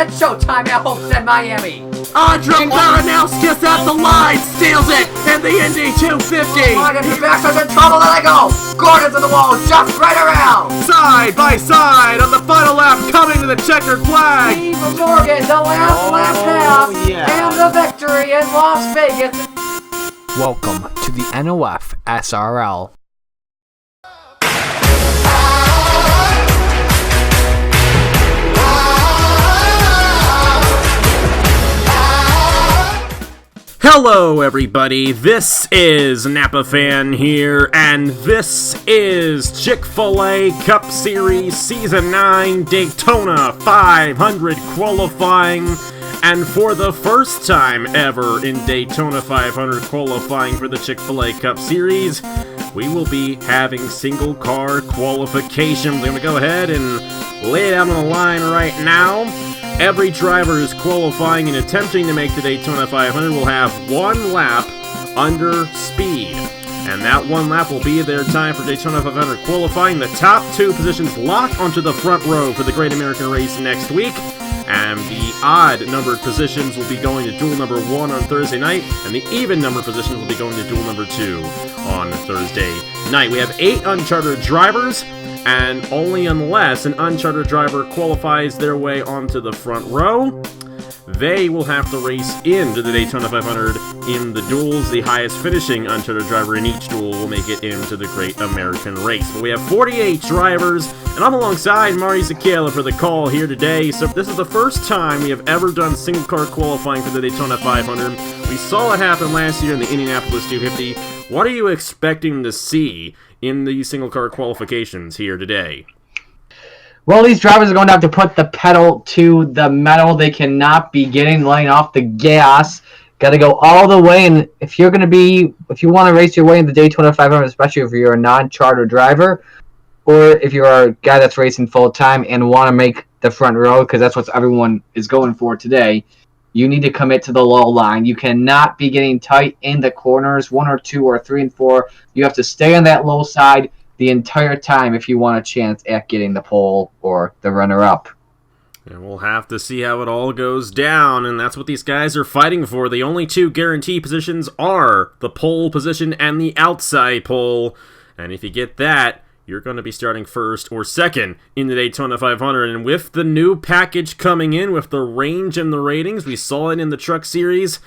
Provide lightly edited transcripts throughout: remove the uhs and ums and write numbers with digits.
It's showtime at Homestead, Miami. Andre Baranowskis at the line, steals it in the Indy 250. Morgan, his backside in trouble, let it go. Gordon's in the wall, jumps right around. Side by side on the final lap, coming to the checkered flag. Steve Morgan, the last half, and the victory in Las Vegas. Welcome to the NOFSRL. Hello everybody, this is Napa Fan here, and this is Chick-fil-A Cup Series Season 9 Daytona 500 qualifying. And for the first time ever in Daytona 500 qualifying for the Chick-fil-A Cup Series, we will be having single car qualifications. We're going to go ahead and lay it out on the line right now. Every driver who's qualifying and attempting to make the Daytona 500 will have one lap under speed. And that one lap will be their time for Daytona 500 qualifying. The top two positions lock onto the front row for the Great American Race next week. And the odd-numbered positions will be going to duel number 1 on Thursday night, and the even-numbered positions will be going to duel number 2 on Thursday night. We have 8 uncharted drivers, and only unless an uncharted driver qualifies their way onto the front row, they will have to race into the Daytona 500 in the duels. The highest finishing uncharted driver in each duel will make it into the Great American Race. But we have 48 drivers, and I'm alongside Marty Czekala for the call here today. So this is the first time we have ever done single car qualifying for the Daytona 500. We saw it happen last year in the Indianapolis 250. What are you expecting to see in the single car qualifications here today? Well, these drivers are going to have to put the pedal to the metal. They cannot be laying off the gas. Got to go all the way. And if you want to race your way in the Daytona 500, especially if you're a non-charter driver, or if you're a guy that's racing full time and want to make the front row, because that's what everyone is going for today, you need to commit to the low line. You cannot be getting tight in the corners, 1 or 2 or 3 and 4. You have to stay on that low side the entire time if you want a chance at getting the pole or the runner-up. And we'll have to see how it all goes down, and that's what these guys are fighting for. The only 2 guaranteed positions are the pole position and the outside pole. And if you get that, you're going to be starting first or second in the Daytona 500. And with the new package coming in, with the range and the ratings, we saw it in the Truck Series,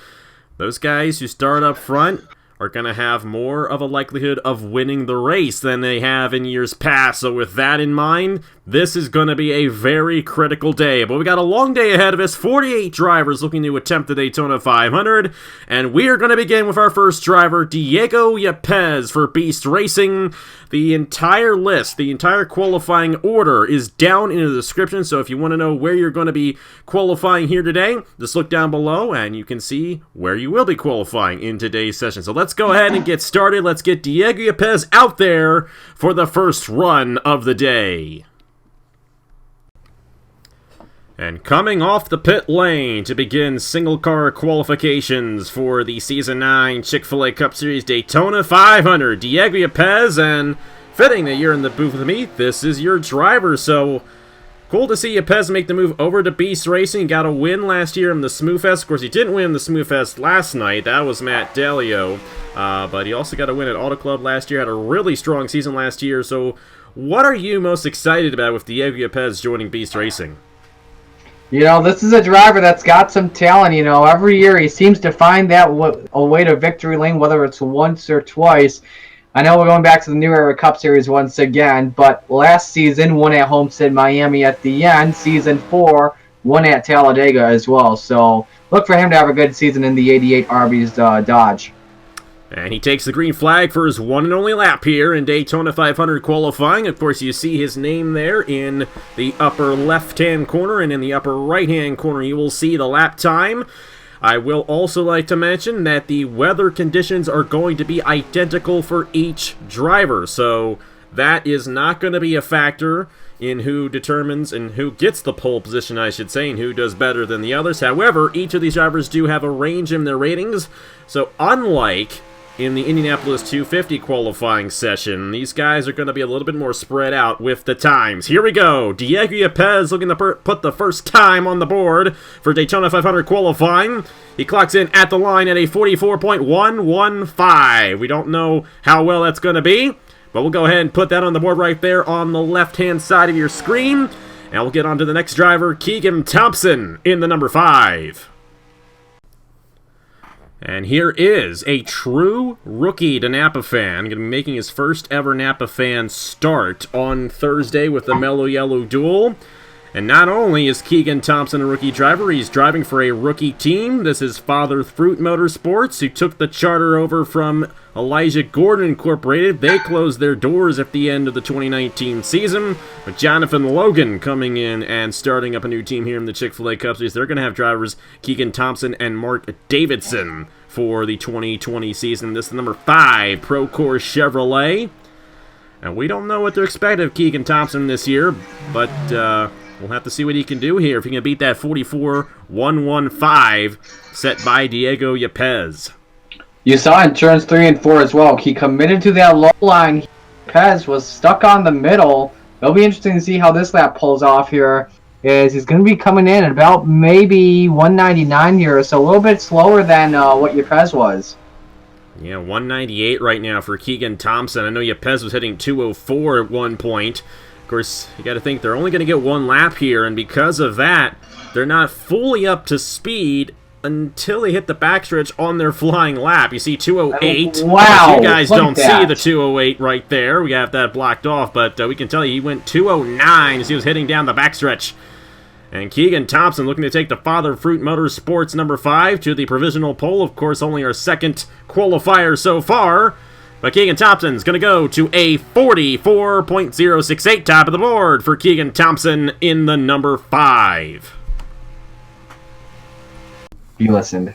those guys who start up front are going to have more of a likelihood of winning the race than they have in years past. So with that in mind, this is going to be a very critical day. But we got a long day ahead of us, 48 drivers looking to attempt the Daytona 500. And we are going to begin with our first driver, Diego Yepez for Beast Racing. The entire list, the entire qualifying order is down in the description, so if you want to know where you're going to be qualifying here today, just look down below and you can see where you will be qualifying in today's session. So let's go ahead and get started. Let's get Diego Yepez out there for the first run of the day. And coming off the pit lane to begin single car qualifications for the Season 9 Chick-fil-A Cup Series Daytona 500, Diego Yepez, and fitting that you're in the booth with me, this is your driver. So cool to see Yepez make the move over to Beast Racing. Got a win last year in the Smooth Fest. Of course, he didn't win the Smooth Fest last night. That was Matt Dalio. But he also got a win at Auto Club last year. Had a really strong season last year. So what are you most excited about with Diego Yepez joining Beast Racing? You know, this is a driver that's got some talent. You know, every year he seems to find that a way to victory lane, whether it's once or twice. I know we're going back to the New Era Cup Series once again, but last season won at Homestead, Miami at the end. Season 4 won at Talladega as well. So look for him to have a good season in the 88 Arby's Dodge. And he takes the green flag for his one and only lap here in Daytona 500 qualifying. Of course, you see his name there in the upper left-hand corner, and in the upper right-hand corner you will see the lap time. I will also like to mention that the weather conditions are going to be identical for each driver, so that is not going to be a factor in who determines and who gets the pole position, I should say, and who does better than the others. However, each of these drivers do have a range in their ratings, so unlike in the Indianapolis 250 qualifying session. These guys are going to be a little bit more spread out with the times. Here we go. Daguia PES looking to put the first time on the board for Daytona 500 qualifying. He clocks in at the line at a 44.115. We don't know how well that's going to be, but we'll go ahead and put that on the board right there on the left-hand side of your screen. And we'll get on to the next driver, Keegan Thompson, in the number 5. And here is a true rookie to Napa fan. Going to be making his first ever Napa fan start on Thursday with the Mellow Yellow Duel. And not only is Keegan Thompson a rookie driver, he's driving for a rookie team. This is Father Fruit Motorsports, who took the charter over from Elijah Gordon Incorporated. They closed their doors at the end of the 2019 season, with Jonathan Logan coming in and starting up a new team here in the Chick-fil-A Cup Series. They're going to have drivers Keegan Thompson and Mark Davidson for the 2020 season. This is the number 5 Procore Chevrolet. And we don't know what to expect of Keegan Thompson this year, but we'll have to see what he can do here if he can beat that 44.115 set by Diego Yepez. You saw in turns 3 and 4 as well. He committed to that low line. Yepez was stuck on the middle. It'll be interesting to see how this lap pulls off here. He's going to be coming in at about maybe 199 here, so a little bit slower than what Yepez was. Yeah, 198 right now for Keegan Thompson. I know Yepez was hitting 204 at one point. Of course, you got to think they're only going to get one lap here, and because of that, they're not fully up to speed until they hit the backstretch on their flying lap. You see 208. Wow! You guys don't see the 208 right there. We have that blocked off, but we can tell you he went 209 as he was hitting down the backstretch. And Keegan Thompson looking to take the Father Fruit Motorsports number 5 to the provisional pole. Of course, only our second qualifier so far. But Keegan Thompson's going to go to a 44.068 top of the board for Keegan Thompson in the number 5. You listened.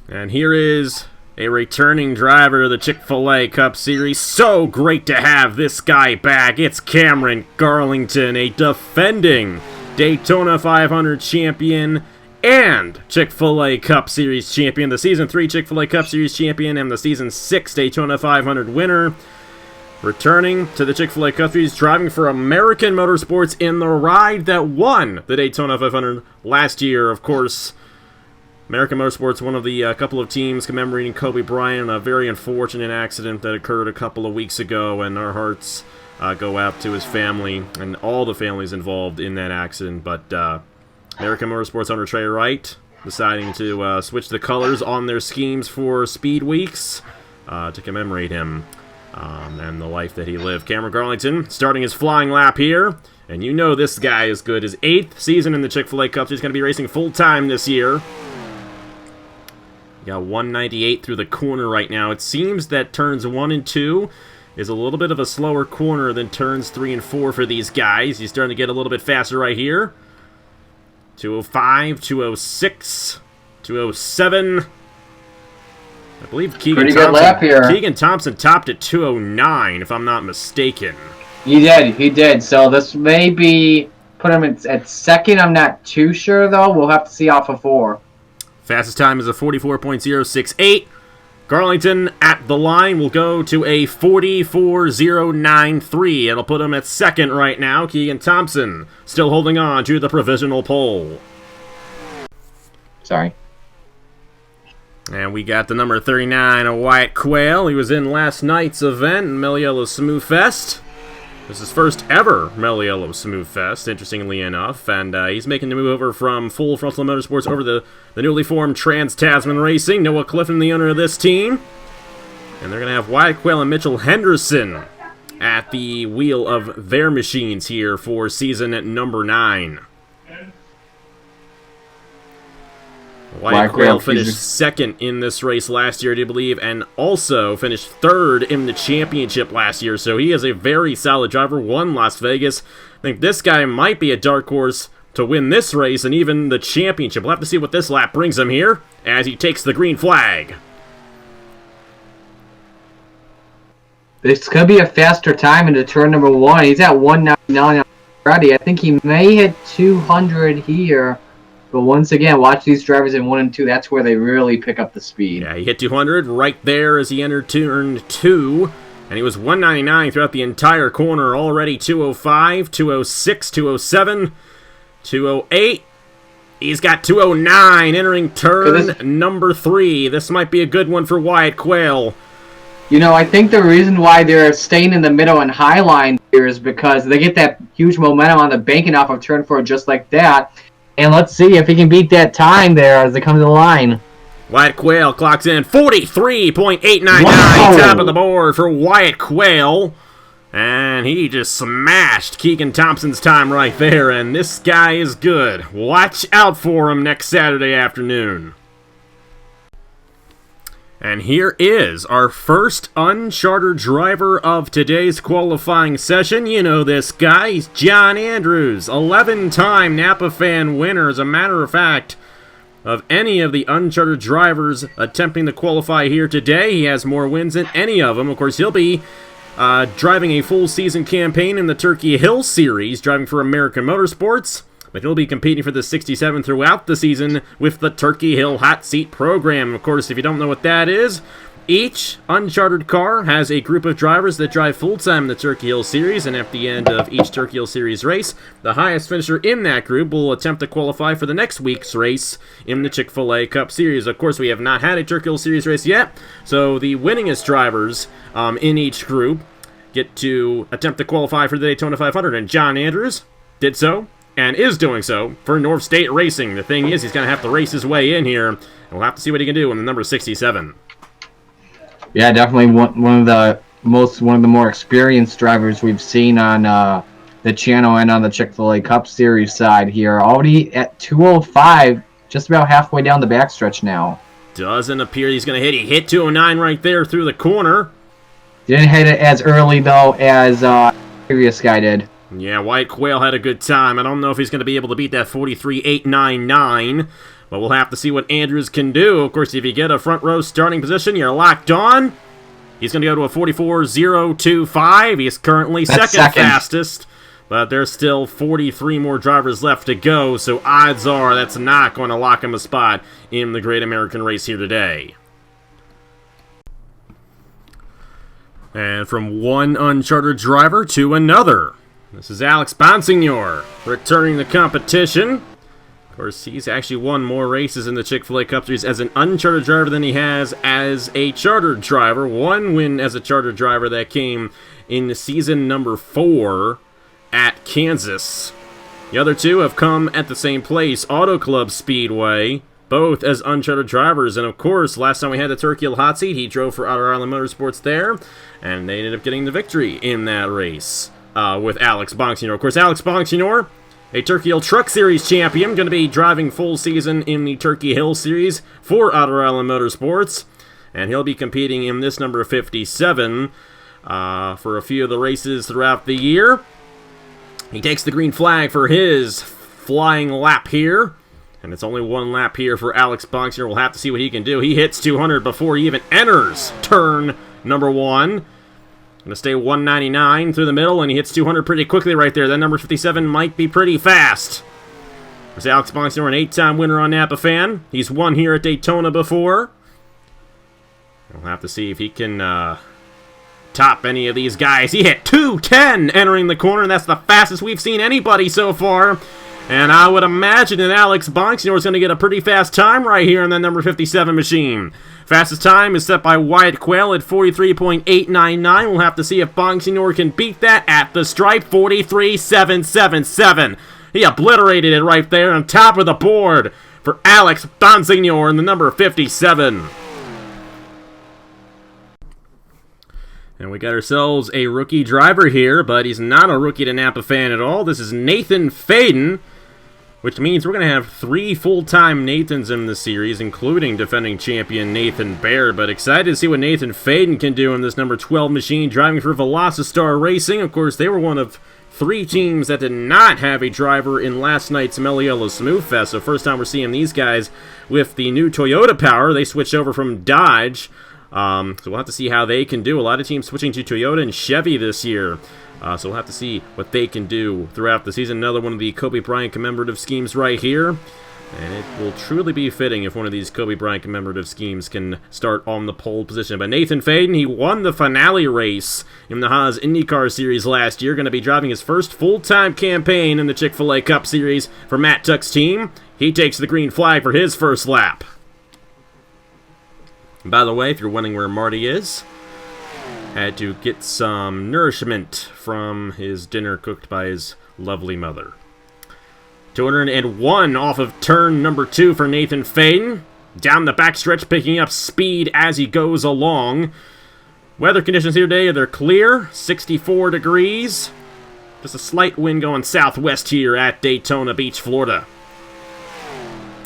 And here is a returning driver to the Chick-fil-A Cup Series. So great to have this guy back. It's Cameron Garlington, a defending Daytona 500 champion and Chick-fil-A Cup Series champion, the Season 3 Chick-fil-A Cup Series champion, and the Season 6 Daytona 500 winner. Returning to the Chick-fil-A Cup Series, driving for American Motorsports in the ride that won the Daytona 500 last year. Of course, American Motorsports, one of the couple of teams commemorating Kobe Bryant, a very unfortunate accident that occurred a couple of weeks ago, and our hearts go out to his family and all the families involved in that accident. But American Motorsports owner Trey Wright deciding to switch the colors on their schemes for Speed Weeks to commemorate him and the life that he lived. Cameron Garlington starting his flying lap here, and you know this guy is good. His 8th season in the Chick-fil-A Cup. He's going to be racing full-time this year. Got 198 through the corner right now. It seems that turns 1 and 2 is a little bit of a slower corner than turns 3 and 4 for these guys. He's starting to get a little bit faster right here. 205, 206, 207. I believe Keegan Thompson topped at 209, if I'm not mistaken. He did. So this may be put him at second. I'm not too sure, though. We'll have to see off of 4. Fastest time is a 44.068. Garlington at the line will go to a 44.093. It'll put him at second right now. Keegan Thompson still holding on to the provisional pole. Sorry. And we got the number 39 of Wyatt Quayle. He was in last night's event, Mellow Yellow Smooth Fest. This is his first ever Mellow Yellow Smooth Fest, interestingly enough. And he's making the move over from Full Frontal Motorsports over the newly formed Trans-Tasman Racing. Noah Clifton, the owner of this team. And they're going to have Wyatt Quayle and Mitchell Henderson at the wheel of their machines here for season number 9. Wyatt Quayle finished second in this race last year, I do believe, and also finished third in the championship last year. So he is a very solid driver, won Las Vegas. I think this guy might be a dark horse to win this race and even the championship. We'll have to see what this lap brings him here as he takes the green flag. This could be a faster time into turn number 1. He's at 199 already. I think he may hit 200 here. But once again, watch these drivers in 1 and 2. That's where they really pick up the speed. Yeah, he hit 200 right there as he entered turn 2. And he was 199 throughout the entire corner. Already 205, 206, 207, 208. He's got 209 entering turn number 3. This might be a good one for Wyatt Quayle. You know, I think the reason why they're staying in the middle and high line here is because they get that huge momentum on the banking off of turn 4 just like that. And let's see if he can beat that time there as they come to the line. Wyatt Quayle clocks in 43.899, top of the board for Wyatt Quayle. And he just smashed Keegan Thompson's time right there, and this guy is good. Watch out for him next Saturday afternoon. And here is our first unchartered driver of today's qualifying session. You know this guy, he's John Andrews, 11-time Napa Fan winner. As a matter of fact, of any of the uncharted drivers attempting to qualify here today, he has more wins than any of them. Of course, he'll be driving a full season campaign in the Turkey Hill Series, driving for American Motorsports. But he'll be competing for the 67 throughout the season with the Turkey Hill Hot Seat program. Of course, if you don't know what that is, each uncharted car has a group of drivers that drive full-time in the Turkey Hill Series, and at the end of each Turkey Hill Series race, the highest finisher in that group will attempt to qualify for the next week's race in the Chick-fil-A Cup Series. Of course, we have not had a Turkey Hill Series race yet, so the winningest drivers in each group get to attempt to qualify for the Daytona 500, and John Andrews did so, and is doing so for North State Racing. The thing is, he's going to have to race his way in here, and we'll have to see what he can do in the number 67. Yeah, definitely one of the more experienced drivers we've seen on the channel and on the Chick-fil-A Cup Series side here. Already at 205, just about halfway down the backstretch now. Doesn't appear he's going to hit. He hit 209 right there through the corner. Didn't hit it as early, though, as the previous guy did. Yeah, Wyatt Quayle had a good time. I don't know if he's going to be able to beat that 43.899, but we'll have to see what Andrews can do. Of course, if you get a front row starting position, you're locked on. He's going to go to a 44.025. He's currently second fastest, but there's still 43 more drivers left to go, so odds are that's not going to lock him a spot in the Great American Race here today. And from one uncharted driver to another. This is Alex Bonsignore returning the competition. Of course, he's actually won more races in the Chick-fil-A Cup Series as an uncharted driver than he has as a chartered driver. One win as a chartered driver that came in season number 4 at Kansas. The other two have come at the same place, Auto Club Speedway, both as uncharted drivers. And of course, last time we had the Turkey Hill Hot Seat, he drove for Outer Island Motorsports there, and they ended up getting the victory in that race. With Alex Bonsignore. Of course, Alex Bonsignore, a Turkey Hill Truck Series champion, going to be driving full season in the Turkey Hill Series for Outer Island Motorsports. And he'll be competing in this number 57 for a few of the races throughout the year. He takes the green flag for his flying lap here. And it's only one lap here for Alex Bonsignore. We'll have to see what he can do. He hits 200 before he even enters turn number 1. Going to stay 199 through the middle, and he hits 200 pretty quickly right there. That number 57 might be pretty fast. There's Alex Bonsignore, an 8-time winner on Napa Fan. He's won here at Daytona before. We'll have to see if he can top any of these guys. He hit 210 entering the corner, and that's the fastest we've seen anybody so far. And I would imagine that Alex Bonsignore is going to get a pretty fast time right here in that number 57 machine. Fastest time is set by Wyatt Quayle at 43.899. We'll have to see if Bonsignore can beat that at the stripe, 43.777. He obliterated it right there on top of the board for Alex Bonsignore in the number 57. And we got ourselves a rookie driver here, but he's not a rookie to Napa Fan at all. This is Nathan Faden, which means we're going to have 3 full-time Nathans in the series, including defending champion Nathan Baird. But excited to see what Nathan Faden can do in this number 12 machine, driving for Velocistar Racing. Of course, they were one of 3 teams that did not have a driver in last night's Meliella Smooth Fest. So first time we're seeing these guys with the new Toyota power. They switched over from Dodge. So we'll have to see how they can do. A lot of teams switching to Toyota and Chevy this year. So we'll have to see what they can do throughout the season. Another one of the Kobe Bryant commemorative schemes right here. And it will truly be fitting if one of these Kobe Bryant commemorative schemes can start on the pole position. But Nathan Faden, he won the finale race in the Haas IndyCar Series last year. Going to be driving his first full-time campaign in the Chick-fil-A Cup Series for Matt Tuck's team. He takes the green flag for his first lap. And by the way, if you're wondering where Marty is, had to get some nourishment from his dinner cooked by his lovely mother. 201 off of turn number 2 for Nathan Faden. Down the backstretch, picking up speed as he goes along. Weather conditions here today, they're clear. 64 degrees. Just a slight wind going southwest here at Daytona Beach, Florida.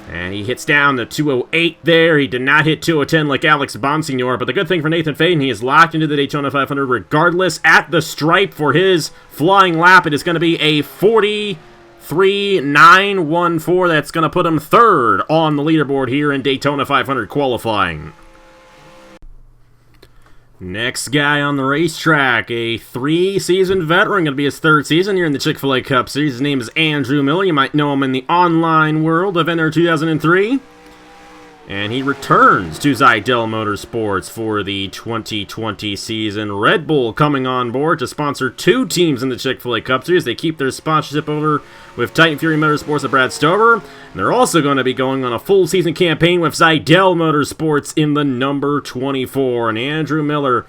And he hits down the 208 there. He did not hit 210 like Alex Bonsignore. But the good thing for Nathan Faden, he is locked into the Daytona 500 regardless. At the stripe for his flying lap, it is going to be a 43.914. That's going to put him third on the leaderboard here in Daytona 500 qualifying. Next guy on the racetrack, a 3-season veteran, going to be his 3rd season here in the Chick-fil-A Cup Series. His name is Andrew Miller. You might know him in the online world of Enter 2003. And he returns to Zidell Motorsports for the 2020 season. Red Bull coming on board to sponsor 2 teams in the Chick-fil-A Cup Series. They keep their sponsorship over with Titan Fury Motorsports and Brad Stover. And they're also going to be going on a full season campaign with Zidell Motorsports in the number 24. And Andrew Miller,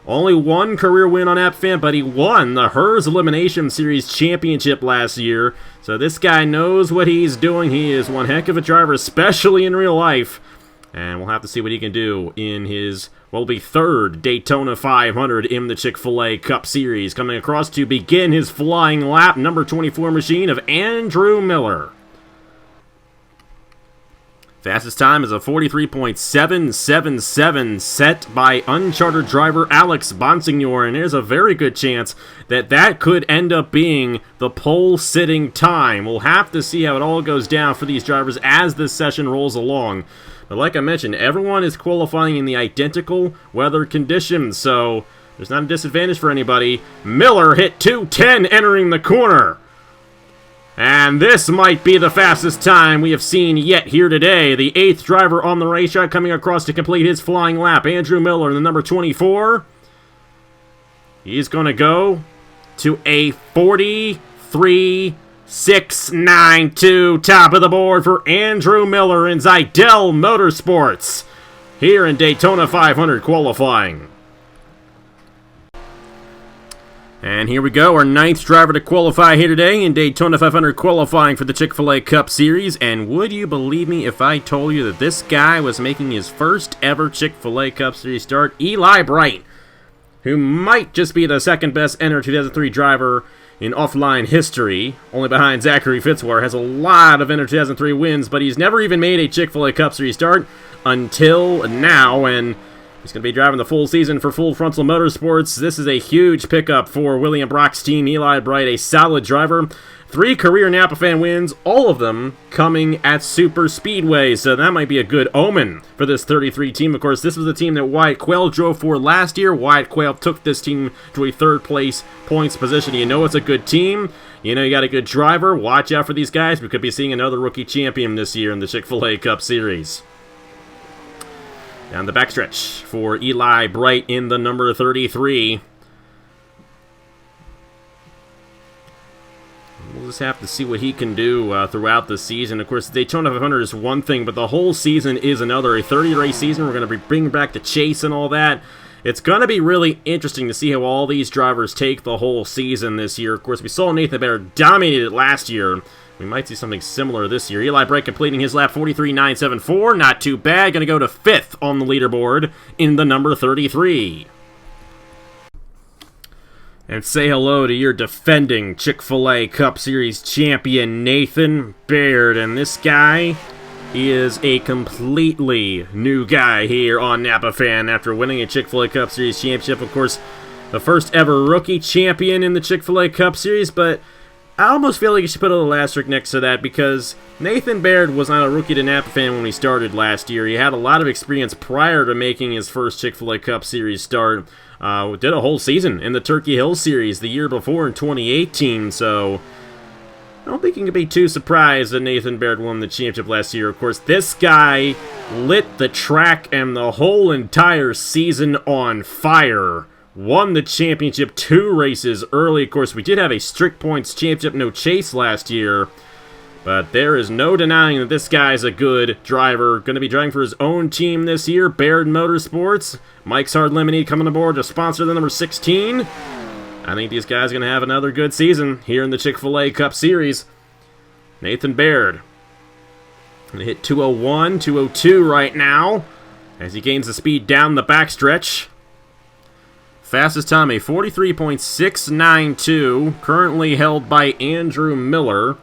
only one career win on AppFan, but he won the HERS Elimination Series Championship last year. So this guy knows what he's doing. He is one heck of a driver, especially in real life. And we'll have to see what he can do in his, what will be 3rd Daytona 500 in the Chick-fil-A Cup Series. Coming across to begin his flying lap, number 24 machine of Andrew Miller. Fastest time is a 43.777 set by uncharted driver Alex Bonsignore, and there's a very good chance that that could end up being the pole-sitting time. We'll have to see how it all goes down for these drivers as this session rolls along. But like I mentioned, everyone is qualifying in the identical weather conditions, so there's not a disadvantage for anybody. Miller hit 210 entering the corner. And this might be the fastest time we have seen yet here today. The 8th driver on the racetrack coming across to complete his flying lap. Andrew Miller in the number 24. He's going to go to a 43.692. Top of the board for Andrew Miller in Zidell Motorsports here in Daytona 500 qualifying. And here we go, our 9th driver to qualify here today in Daytona 500 qualifying for the Chick-fil-A Cup Series. And would you believe me if I told you that this guy was making his first ever Chick-fil-A Cup Series start? Eli Bright, who might just be the 2nd best Enter 2003 driver in offline history, only behind Zachary Fitzwater, has a lot of Enter 2003 wins, but he's never even made a Chick-fil-A Cup Series start until now, and he's going to be driving the full season for Full Frontal Motorsports. This is a huge pickup for William Brock's team. Eli Bright, a solid driver. 3 career Napa fan wins, all of them coming at super speedways. So that might be a good omen for this 33 team. Of course, this was the team that Wyatt Quayle drove for last year. Wyatt Quayle took this team to a 3rd place points position. You know it's a good team. You know you got a good driver. Watch out for these guys. We could be seeing another rookie champion this year in the Chick-fil-A Cup Series. Down the backstretch for Eli Bright in the number 33. We'll just have to see what he can do throughout the season. Of course, Daytona 500 is one thing, but the whole season is another. A 30-race season, we're going to be bringing back the chase and all that. It's going to be really interesting to see how all these drivers take the whole season this year. Of course, we saw Nathan Baird dominated it last year. We might see something similar this year. Eli Bright completing his lap 43.974. Not too bad. Going to go to 5th on the leaderboard in the number 33. And say hello to your defending Chick-fil-A Cup Series champion, Nathan Baird. And this guy is a completely new guy here on Napa Fan after winning a Chick-fil-A Cup Series championship. Of course, the first ever rookie champion in the Chick-fil-A Cup Series, but I almost feel like you should put a little asterisk next to that because Nathan Baird was not a rookie to Napa Fan when he started last year. He had a lot of experience prior to making his first Chick-fil-A Cup Series start. Did a whole season in the Turkey Hill Series the year before in 2018, so I don't think you can be too surprised that Nathan Baird won the championship last year. Of course, this guy lit the track and the whole entire season on fire. Won the championship 2 races early. Of course, we did have a strict points championship, no chase last year. But there is no denying that this guy's a good driver. Going to be driving for his own team this year, Baird Motorsports. Mike's Hard Lemonade coming aboard to sponsor the number 16. I think these guys are going to have another good season here in the Chick-fil-A Cup Series. Nathan Baird going to hit 201, 202 right now as he gains the speed down the backstretch. Fastest time, a 43.692, currently held by Andrew Miller.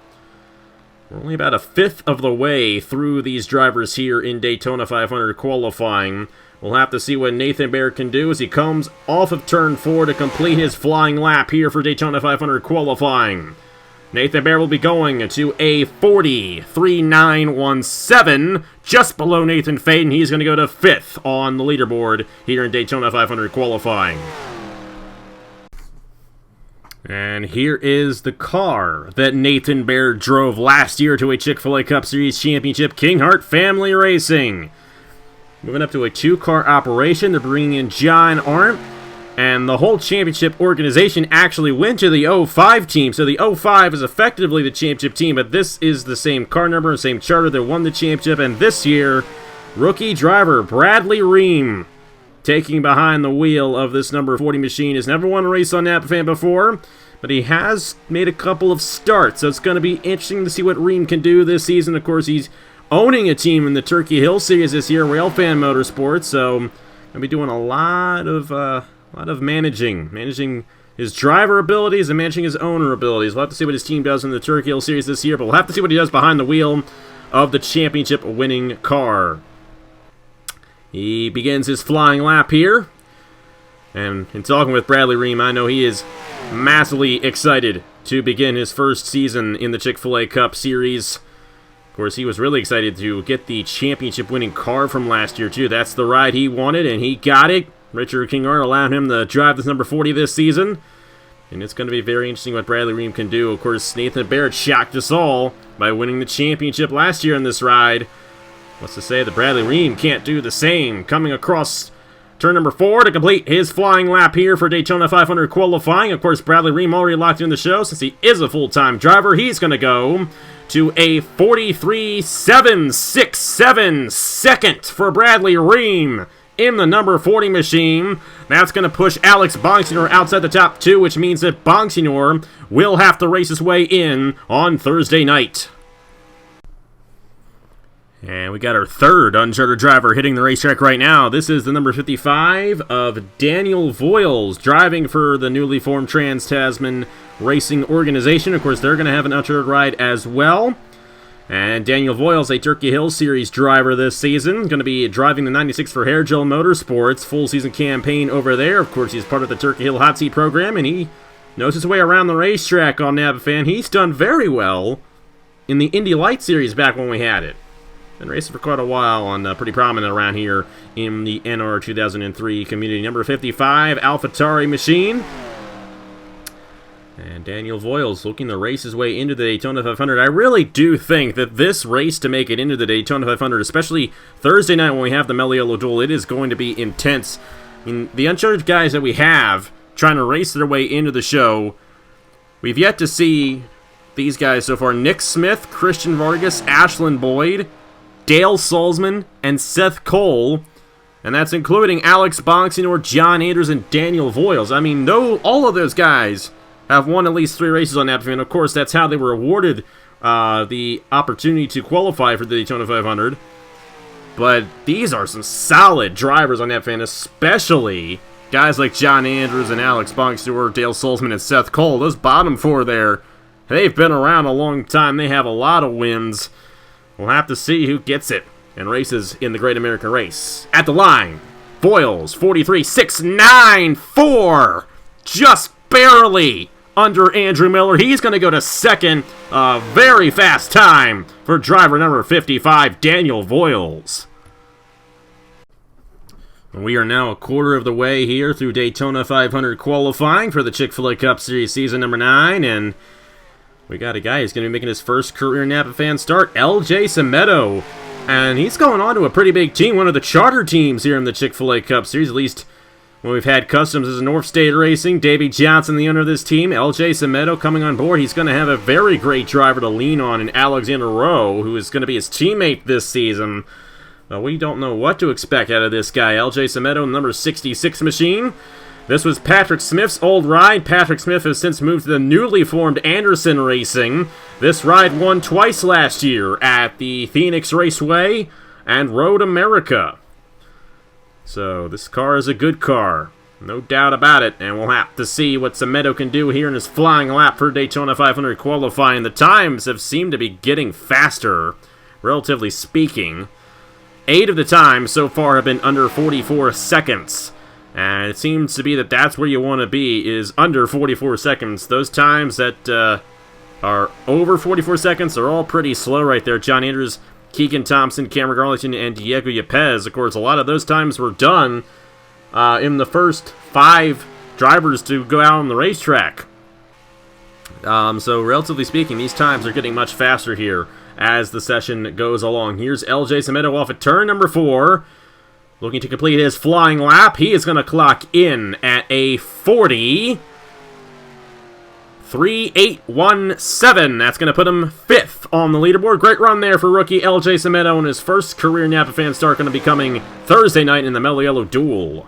We're only about a fifth of the way through these drivers here in Daytona 500 qualifying. We'll have to see what Nathan Baird can do as he comes off of turn 4 to complete his flying lap here for Daytona 500 qualifying. Nathan Baird will be going to a 40.3917, just below Nathan Faden. He's going to go to 5th on the leaderboard here in Daytona 500 qualifying. And here is the car that Nathan Baird drove last year to a Chick-fil-A Cup Series Championship, King Hart Family Racing. Moving up to a 2-car operation, they're bringing in John Arndt, and the whole championship organization actually went to the 05 team, so the 05 is effectively the championship team, but this is the same car number, same charter that won the championship, and this year, rookie driver Bradley Reim taking behind the wheel of this number 40 machine. Has never won a race on Napa Fan before, but he has made a couple of starts, so it's going to be interesting to see what Reim can do this season. Of course, he's owning a team in the Turkey Hill Series this year, Railfan Motorsports, so going to be doing a lot of managing his driver abilities and managing his owner abilities. We'll have to see what his team does in the Turkey Hill Series this year, but we'll have to see what he does behind the wheel of the championship-winning car. He begins his flying lap here, and in talking with Bradley Reim, I know he is massively excited to begin his first season in the Chick-fil-A Cup Series. Of course, he was really excited to get the championship-winning car from last year, too. That's the ride he wanted, and he got it. Richard Kinghart allowed him to drive this number 40 this season, and it's going to be very interesting what Bradley Reim can do. Of course, Nathan Baird shocked us all by winning the championship last year in this ride. What's to say that Bradley Reim can't do the same? Coming across turn number 4 to complete his flying lap here for Daytona 500 qualifying. Of course, Bradley Reim already locked in the show since he is a full-time driver. He's going to go to a 43.767 second for Bradley Reim in the number 40 machine. That's going to push Alex Bonsignore outside the top 2, which means that Bonsignore will have to race his way in on Thursday night. And we got our third uncharted driver hitting the racetrack right now. This is the number 55 of Daniel Voyles, driving for the newly formed Trans-Tasman Racing Organization. Of course, they're going to have an uncharted ride as well. And Daniel Voyles, a Turkey Hill Series driver this season, going to be driving the 96 for Hairgel Motorsports, full season campaign over there. Of course, he's part of the Turkey Hill Hot Seat program, and he knows his way around the racetrack on Napa Fan. He's done very well in the Indy Light Series back when we had it. Been racing for quite a while and pretty prominent around here in the NR 2003 community. Number 55, AlphaTauri machine. And Daniel Voyles looking to race his way into the Daytona 500. I really do think that this race to make it into the Daytona 500, especially Thursday night when we have the Meliello duel, it is going to be intense. I mean, the uncharted guys that we have trying to race their way into the show, we've yet to see these guys so far. Nick Smith, Christian Vargas, Ashlyn Boyd, Dale Salzman, and Seth Cole. And that's including Alex Bonsignore, John Andrews, and Daniel Voyles. I mean, all of those guys have won at least 3 races on Napa Fan. Of course, that's how they were awarded the opportunity to qualify for the Daytona 500. But these are some solid drivers on Napa Fan, especially guys like John Andrews and Alex Bonsignore, Dale Salzman, and Seth Cole. Those bottom 4 there, they've been around a long time. They have a lot of wins. We'll have to see who gets it and races in the Great American Race. At the line, Voyles, 43.694, just barely under Andrew Miller. He's going to go to second. A very fast time for driver number 55, Daniel Voyles. We are now a quarter of the way here through Daytona 500 qualifying for the Chick-fil-A Cup Series Season number 9, and we got a guy who's going to be making his first career Napa fan start, LJ Semedo. And he's going on to a pretty big team, one of the charter teams here in the Chick-fil-A Cup Series, at least when we've had customs as North State Racing. Davey Johnson, the owner of this team. LJ Semedo coming on board. He's going to have a very great driver to lean on in Alexander Rowe, who is going to be his teammate this season. We don't know what to expect out of this guy. LJ Semedo, number 66 machine. This was Patrick Smith's old ride. Patrick Smith has since moved to the newly formed Anderson Racing. This ride won twice last year at the Phoenix Raceway and Road America. So this car is a good car, no doubt about it, and we'll have to see what Semedo can do here in his flying lap for Daytona 500 qualifying. The times have seemed to be getting faster, relatively speaking. 8 of the times so far have been under 44 seconds. And it seems to be that that's where you want to be, is under 44 seconds. Those times that are over 44 seconds are all pretty slow right there. John Andrews, Keegan Thompson, Cameron Garlington, and Diego Yepez. Of course, a lot of those times were done in the first 5 drivers to go out on the racetrack. So, relatively speaking, these times are getting much faster here as the session goes along. Here's LJ Semedo off at turn number 4. Looking to complete his flying lap. He is going to clock in at a 40.3817. That's going to put him 5th on the leaderboard. Great run there for rookie LJ Semedo, and his first career Napa fan start going to be coming Thursday night in the Mellow Yellow Duel.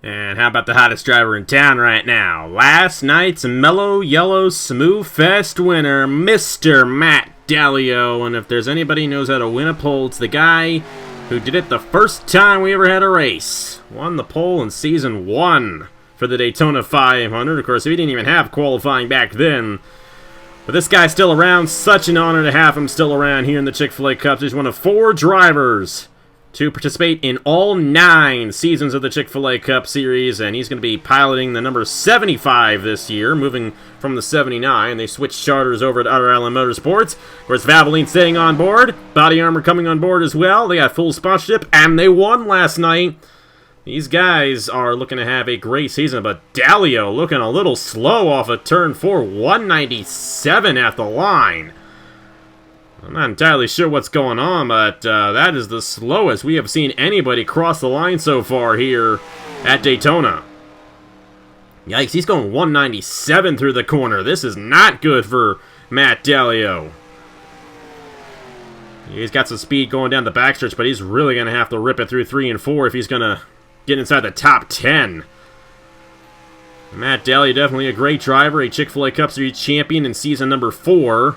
And how about the hottest driver in town right now? Last night's Mellow Yellow Smooth Fest winner, Mr. Matt Dalio. And if there's anybody who knows how to win a pole, it's the guy who did it the first time we ever had a race. Won the pole in Season 1 for the Daytona 500. Of course, we didn't even have qualifying back then. But this guy's still around. Such an honor to have him still around here in the Chick-fil-A Cup. He's one of 4 drivers to participate in all 9 seasons of the Chick-fil-A Cup Series, and he's going to be piloting the number 75 this year, moving from the 79. They switched charters over at Outer Island Motorsports. Of course, Valvoline staying on board, Body Armor coming on board as well. They got full sponsorship, and they won last night. These guys are looking to have a great season, but Dalio looking a little slow off of turn 4, 197 at the line. I'm not entirely sure what's going on, but that is the slowest we have seen anybody cross the line so far here at Daytona. Yikes, he's going 197 through the corner. This is not good for Matt Dalio. He's got some speed going down the backstretch, but he's really going to have to rip it through 3 and 4 if he's going to get inside the top 10. Matt Dalio, definitely a great driver, a Chick-fil-A Cup Series champion in season number 4.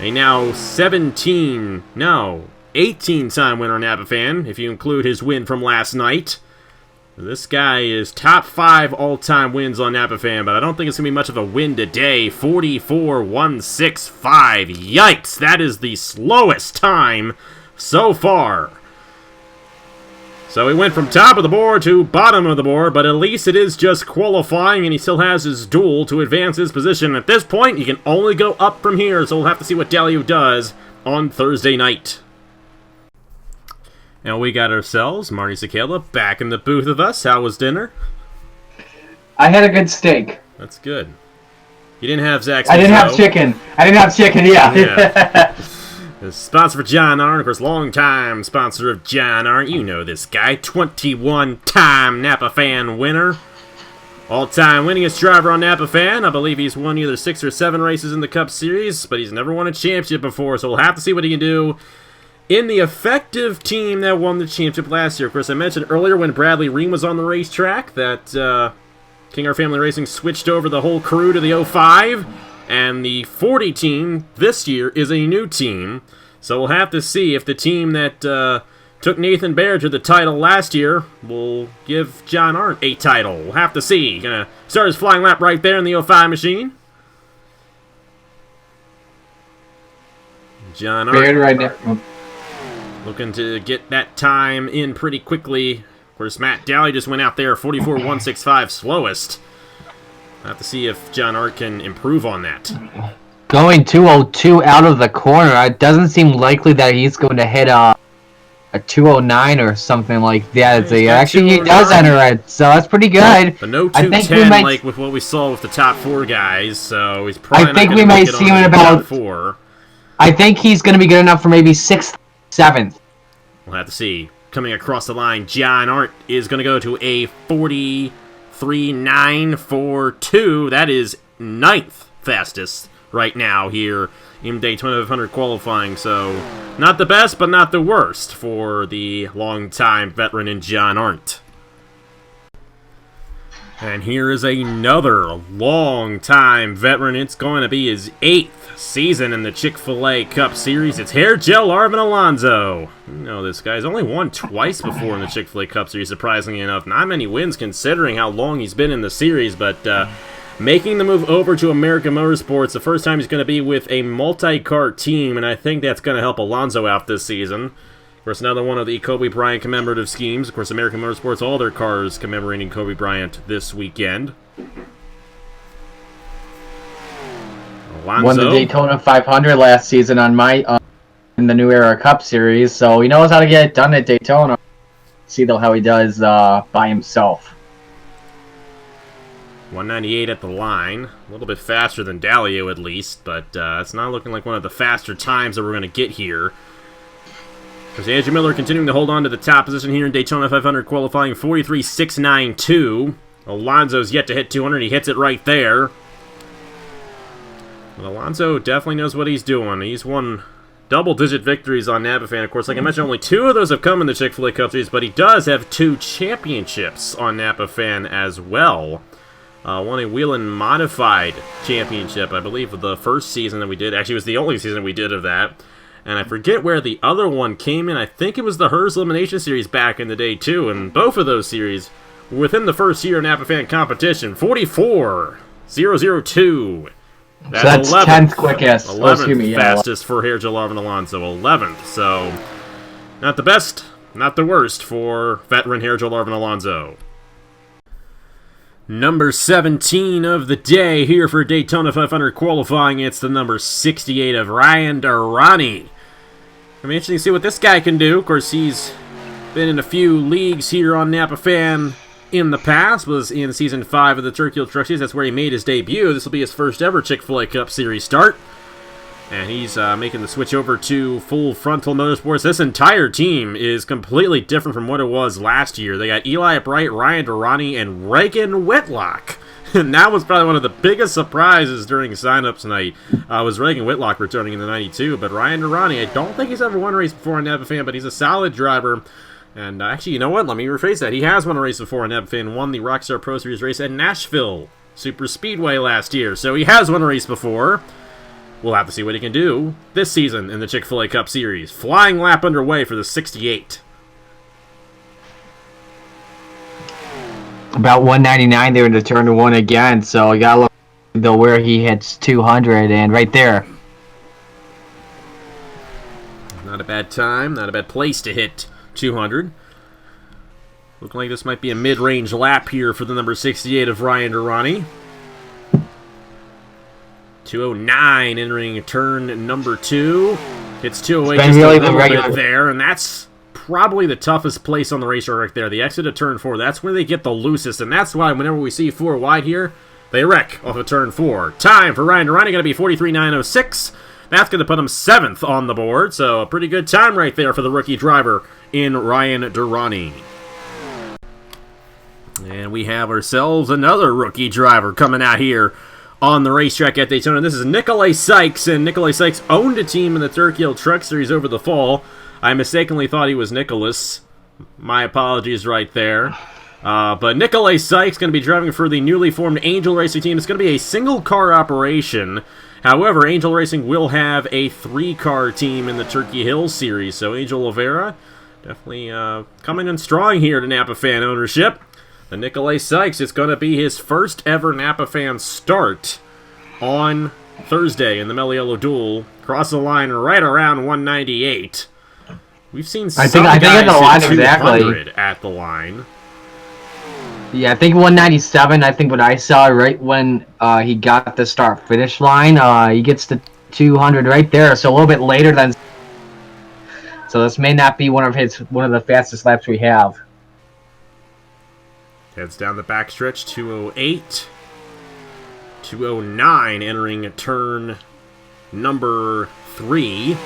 A now 18-time winner Napa fan, if you include his win from last night. This guy is top 5 all-time wins on Napa fan, but I don't think it's going to be much of a win today. 44.165. Yikes, that is the slowest time so far. So he went from top of the board to bottom of the board, but at least it is just qualifying, and he still has his duel to advance his position. At this point, he can only go up from here, so we'll have to see what Dalio does on Thursday night. And we got ourselves Marty Czekala back in the booth with us. How was dinner? I had a good steak. That's good. You didn't have Zach's. I didn't have chicken, yeah. The sponsor for John Arndt, of course, long-time sponsor of John Arndt. You know this guy, 21-time Napa fan winner. All-time winningest driver on Napa fan. I believe he's won either 6 or 7 races in the Cup Series, but he's never won a championship before, so we'll have to see what he can do in the effective team that won the championship last year. Of course, I mentioned earlier when Bradley Reim was on the racetrack that King R Family Racing switched over the whole crew to the 05. And the 40 team this year is a new team. So we'll have to see if the team that took Nathan Baird to the title last year will give John Arndt a title. We'll have to see. Gonna start his flying lap right there in the 05 machine. John Arndt Baird right now. looking to get that time in pretty quickly. Of course, Matt Dalio just went out there, 44.165 slowest. We'll have to see if John Arndt can improve on that. Going 202 out of the corner, it doesn't seem likely that he's going to hit a 209 or something like that. He's got Actually, he does 209. enter it, so that's pretty good. But no I think 210 we might, like with what we saw with the top 4 guys, so he's probably I think not we going to may make it see on him the about. top 4. I think he's going to be good enough for maybe 6th, 7th. We'll have to see. Coming across the line, John Arndt is going to go to a 43.942. That is 9th fastest right now here in Daytona 500 qualifying. So not the best, but not the worst for the longtime veteran in John Arndt. And here is another long-time veteran. It's going to be his 8th season in the Chick-fil-A Cup Series. It's Hair Gel Arvin Alonso. You know this guy. He's only won twice before in the Chick-fil-A Cup Series, surprisingly enough. Not many wins considering how long he's been in the series, but making the move over to American Motorsports, the first time he's going to be with a multi-car team, and I think that's going to help Alonso out this season. Of course, another one of the Kobe Bryant commemorative schemes. Of course, American Motorsports, all their cars commemorating Kobe Bryant this weekend. Alonso. Won the Daytona 500 last season on in the New Era Cup Series, so he knows how to get it done at Daytona. See though how he does by himself. 198 at the line. A little bit faster than Dalio at least, but it's not looking like one of the faster times that we're going to get here. There's Andrew Miller continuing to hold on to the top position here in Daytona 500 qualifying, 43.692. Alonso's yet to hit 200. He hits it right there. But Alonso definitely knows what he's doing. He's won double-digit victories on NAPAFAN. Of course, like I mentioned, only 2 of those have come in the Chick-fil-A Cup Series, but he does have 2 championships on NAPAFAN as well. Won a Whelen Modified Championship, I believe, of the first season that we did. Actually, it was the only season we did of that. And I forget where the other one came in. I think it was the Hers Elimination Series back in the day, too. And both of those series were within the first year of NAPAFAN competition. 44.002. That's 10th quickest. 11th fastest for Hair Gel Arvin Alonso. 11th. So, not the best, not the worst for veteran Hair Gel Arvin Alonso. Number 17 of the day here for Daytona 500 qualifying. It's the number 68 of Ryan Durani. I'm interested to see what this guy can do. Of course, he's been in a few leagues here on NAPAFAN in the past. Was in Season 5 of the Turkey Hill Truck Series. That's where he made his debut. This will be his first ever Chick-fil-A Cup Series start. And he's making the switch over to Full Frontal Motorsports. This entire team is completely different from what it was last year. They got Eli Bright, Ryan Durani, and Regan Whitlock. And that was probably one of the biggest surprises during signups night. Was Regan Whitlock returning in the 92. But Ryan Durani, I don't think he's ever won a race before on NAPAFAN, but he's a solid driver. And actually, you know what? Let me rephrase that. He has won a race before on NAPAFAN, won the Rockstar Pro Series race at Nashville Super Speedway last year. So he has won a race before. We'll have to see what he can do this season in the Chick-fil-A Cup Series. Flying lap underway for the 68. About 199 there in the turn to 1 again, so you gotta look though where he hits 200, and right there. Not a bad time, not a bad place to hit 200. Looking like this might be a mid-range lap here for the number 68 of Ryan Durani. 209 entering turn number 2. Hits 208 just really a little regular bit there, and that's probably the toughest place on the racetrack right there. The exit of turn 4, that's where they get the loosest, and that's why whenever we see 4 wide here, they wreck off of turn 4. Time for Ryan Durani going to be 43.906. That's going to put him 7th on the board, so a pretty good time right there for the rookie driver in Ryan Durani. And we have ourselves another rookie driver coming out here on the racetrack at Daytona. This is Nicolas Sykes, and Nicolas Sykes owned a team in the Turkey Hill Truck Series over the fall. I mistakenly thought he was Nicholas. My apologies right there. But Nicolas Sykes going to be driving for the newly formed Angel Racing team. It's going to be a single-car operation. However, Angel Racing will have a 3-car team in the Turkey Hill Series. So Angel Oliveira definitely coming in strong here to NAPAFAN ownership. The Nicolas Sykes, it's going to be his first ever NAPAFAN start on Thursday in the Meliello Duel. Cross the line right around 198. We've seen some guys at the line hit 200 at the line. Yeah, I think 197. I think what I saw right when he got the start-finish line, he gets to 200 right there. So a little bit later than So this may not be one of the fastest laps we have. Heads down the backstretch, 208. 209 entering turn number 3.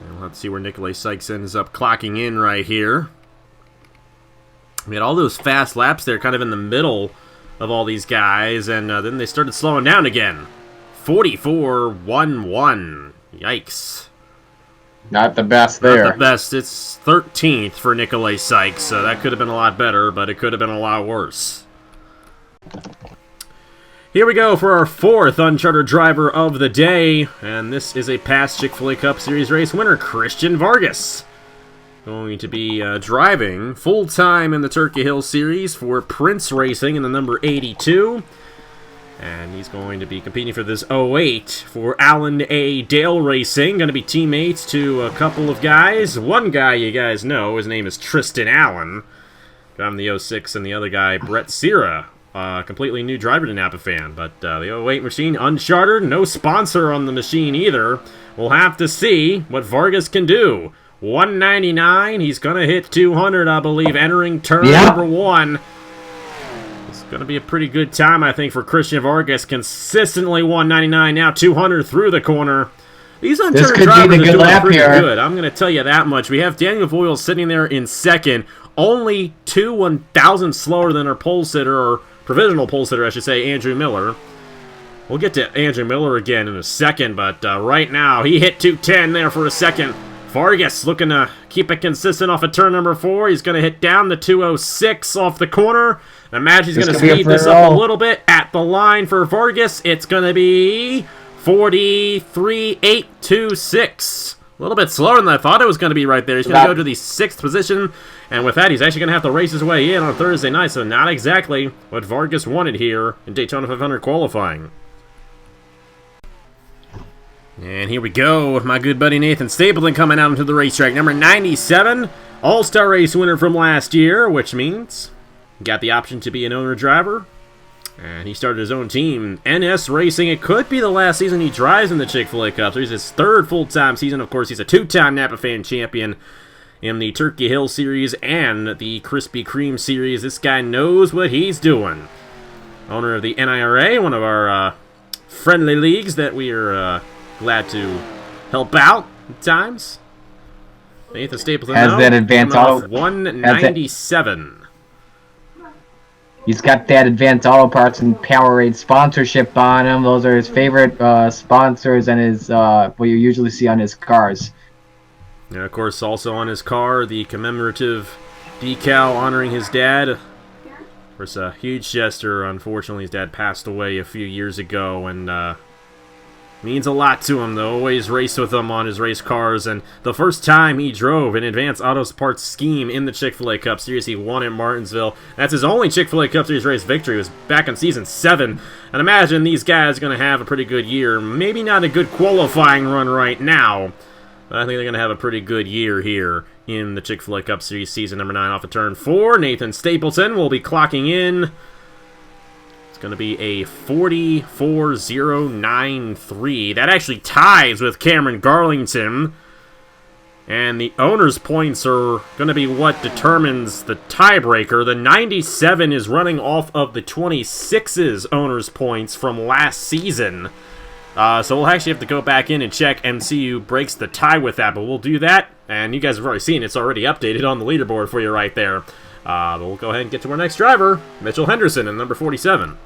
And let's see where Nicolas Sykes ends up clocking in right here. We had all those fast laps there kind of in the middle of all these guys, and then they started slowing down again. 44.11. Yikes. Not the best there. Not the best. It's 13th for Nicolas Sykes, so that could have been a lot better, but it could have been a lot worse. Here we go for our 4th uncharted driver of the day, and this is a past Chick-fil-A Cup Series race winner, Christian Vargas. Going to be driving full-time in the Turkey Hill Series for Prince Racing in the number 82. And he's going to be competing for this 08 for Alan A. Dale Racing. Going to be teammates to a couple of guys. One guy you guys know, his name is Tristan Allen. Driving the 06, and the other guy, Brett Sierra. Completely new driver to Napa Fan. But the 08 machine, unchartered, no sponsor on the machine either. We'll have to see what Vargas can do. 199, he's going to hit 200, I believe, entering turn number 1. It's going to be a pretty good time, I think, for Christian Vargas. Consistently 199, now 200 through the corner. These uncharted drivers are doing pretty good. I'm going to tell you that much. We have Daniel Voyles sitting there in second, only 2 1,000 slower than our pole sitter, or provisional pole sitter, I should say, Andrew Miller. We'll get to Andrew Miller again in a second, but right now, he hit 210 there for a second. Vargas looking to keep it consistent off of turn number 4. He's going to hit down the 206 off the corner. I imagine he's going to speed this up a little bit. At the line for Vargas, it's going to be 43.826. A little bit slower than I thought it was going to be right there. He's going to go to the 6th position, and with that, he's actually going to have to race his way in on Thursday night, so not exactly what Vargas wanted here in Daytona 500 qualifying. And here we go with my good buddy Nathan Stapleton coming out into the racetrack. Number 97, All-Star Race winner from last year, which means he got the option to be an owner driver. And he started his own team, NS Racing. It could be the last season he drives in the Chick-fil-A Cup. So he's his 3rd full-time season. Of course, he's a 2-time Napa Fan champion in the Turkey Hill Series and the Krispy Kreme Series. This guy knows what he's doing. Owner of the NIRA, one of our friendly leagues that we are glad to help out at times. Nathan Stapleton has that advanced auto 197. He's got that Advanced Auto Parts and Powerade sponsorship on him. Those are his favorite sponsors and his what you usually see on his cars. And of course, also on his car, the commemorative decal honoring his dad. Of course, a huge gesture. Unfortunately, his dad passed away a few years ago, and means a lot to him, though. Always raced with him on his race cars, and the first time he drove an Advanced Auto Parts scheme in the Chick-fil-A Cup Series, he won at Martinsville. That's his only Chick-fil-A Cup Series race victory. It was back in Season 7. And imagine these guys are going to have a pretty good year. Maybe not a good qualifying run right now, but I think they're going to have a pretty good year here in the Chick-fil-A Cup Series Season number 9 off of turn 4. Nathan Stapleton will be clocking in. Going to be a 44.093. That actually ties with Cameron Garlington. And the owner's points are going to be what determines the tiebreaker. The 97 is running off of the 26's owner's points from last season. So we'll actually have to go back in and check and see who breaks the tie with that. But we'll do that. And you guys have already seen it's already updated on the leaderboard for you right there. But we'll go ahead and get to our next driver, Mitchell Henderson in number 47.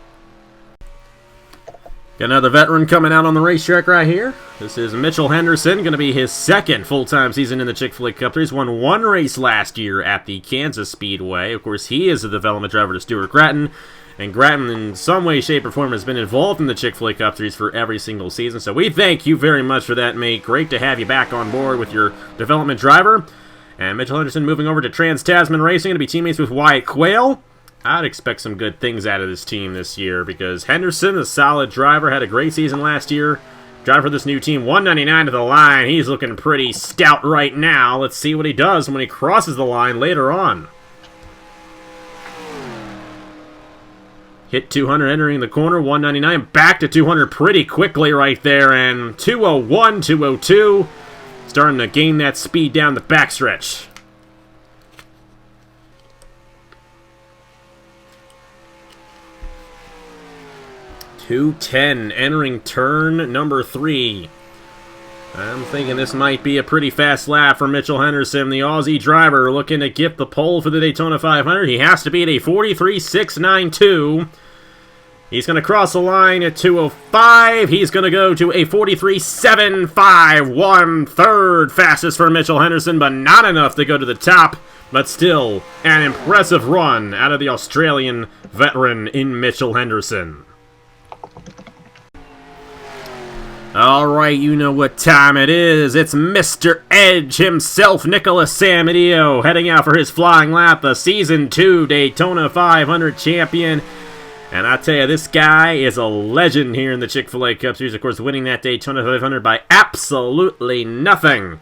Got another veteran coming out on the racetrack right here. This is Mitchell Henderson, going to be his 2nd full-time season in the Chick-fil-A Cup Series. Won 1 race last year at the Kansas Speedway. Of course, he is a development driver to Stuart Gratton. And Gratton, in some way, shape, or form, has been involved in the Chick-fil-A Cup Series for every single season. So we thank you very much for that, mate. Great to have you back on board with your development driver. And Mitchell Henderson moving over to Trans-Tasman Racing, going to be teammates with Wyatt Quayle. I'd expect some good things out of this team this year because Henderson, a solid driver, had a great season last year. Driving for this new team, 199 to the line. He's looking pretty stout right now. Let's see what he does when he crosses the line later on. Hit 200 entering the corner, 199, back to 200 pretty quickly right there, and 201, 202. starting to gain that speed down the backstretch. .210 entering turn number 3. I'm thinking this might be a pretty fast lap for Mitchell Henderson, the Aussie driver, looking to get the pole for the Daytona 500. He has to be at a 43.692. He's going to cross the line at 2:05. He's going to go to a 43.75. 1/3 fastest for Mitchell Henderson, but not enough to go to the top. But still, an impressive run out of the Australian veteran in Mitchell Henderson. Alright, you know what time it is. It's Mr. Edge himself, Nicolas Ameteo, heading out for his flying lap, the Season 2 Daytona 500 champion. And I tell you, this guy is a legend here in the Chick-fil-A Cup Series, of course, winning that Daytona 500 by absolutely nothing.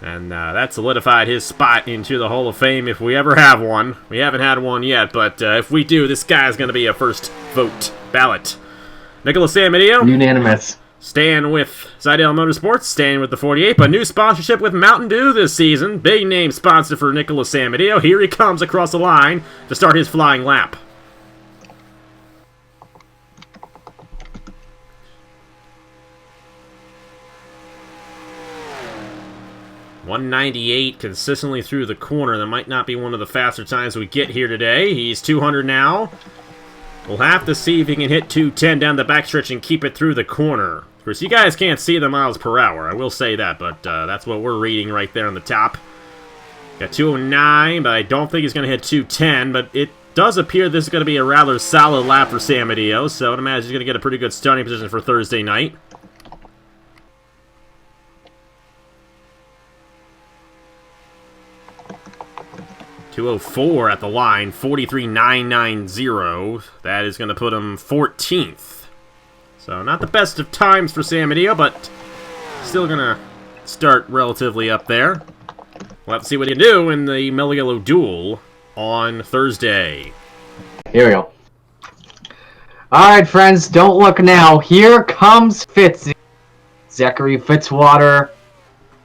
And that solidified his spot into the Hall of Fame if we ever have one. We haven't had one yet, but if we do, this guy's going to be a first vote ballot. Nicolas Ameteo. Unanimous. Staying with Zidell Motorsports, staying with the 48, but new sponsorship with Mountain Dew this season. Big name sponsor for Nicolas Ameteo. Here he comes across the line to start his flying lap. .198 consistently through the corner. That might not be one of the faster times we get here today. He's 200 now. We'll have to see if he can hit 210 down the backstretch and keep it through the corner. Of course, you guys can't see the miles per hour, I will say that, but that's what we're reading right there on the top. Got 209, but I don't think he's going to hit 210, but it does appear this is going to be a rather solid lap for Ameteo, so I'd imagine he's going to get a pretty good starting position for Thursday night. .204 at the line, 43.990. That is going to put him 14th. So not the best of times for Ameteo, but still going to start relatively up there. We'll have to see what he can do in the Mellow Yellow Duel on Thursday. Here we go. Alright, friends, don't look now. Here comes Fitzy. Zachary Fitzwater.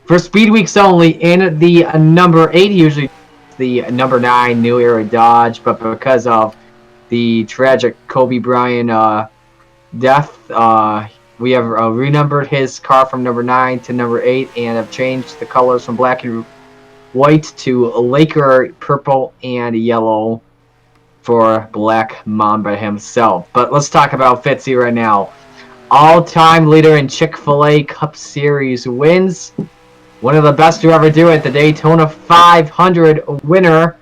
For Speed Weeks only, in the number 8, usually the number 9 New Era Dodge, but because of the tragic Kobe Bryant death, we have renumbered his car from number 9 to number 8 and have changed the colors from black and white to Laker purple and yellow for Black Mamba himself. But let's talk about Fitzy right now. All-time leader in Chick-fil-A Cup Series wins. One of the best to ever do it, the Daytona 500 winner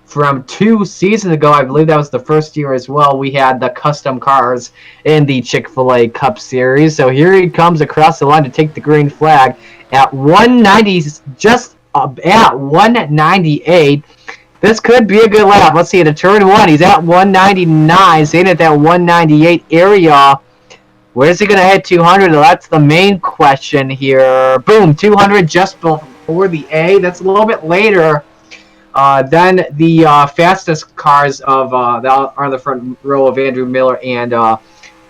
from 2 seasons ago. I believe that was the first year as well. We had the custom cars in the Chick-fil-A Cup Series. So here he comes across the line to take the green flag at 190, just at 198. This could be a good lap. Let's see, at turn 1, he's at 199, staying at that 198 area. Where's he going to hit 200? Well, that's the main question here. Boom, 200 just before the A. That's a little bit later than the fastest cars of that are on the front row of Andrew Miller and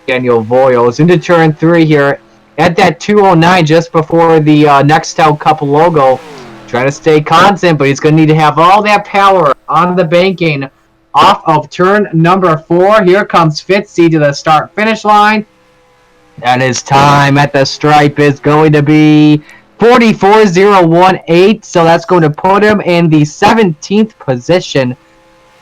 Daniel Voyles. Into turn 3 here at that 209 just before the Nextel Cup logo. Trying to stay constant, but he's going to need to have all that power on the banking off of turn number 4. Here comes Fitzy to the start-finish line. And his time at the stripe is going to be 44.018, so that's going to put him in the 17th position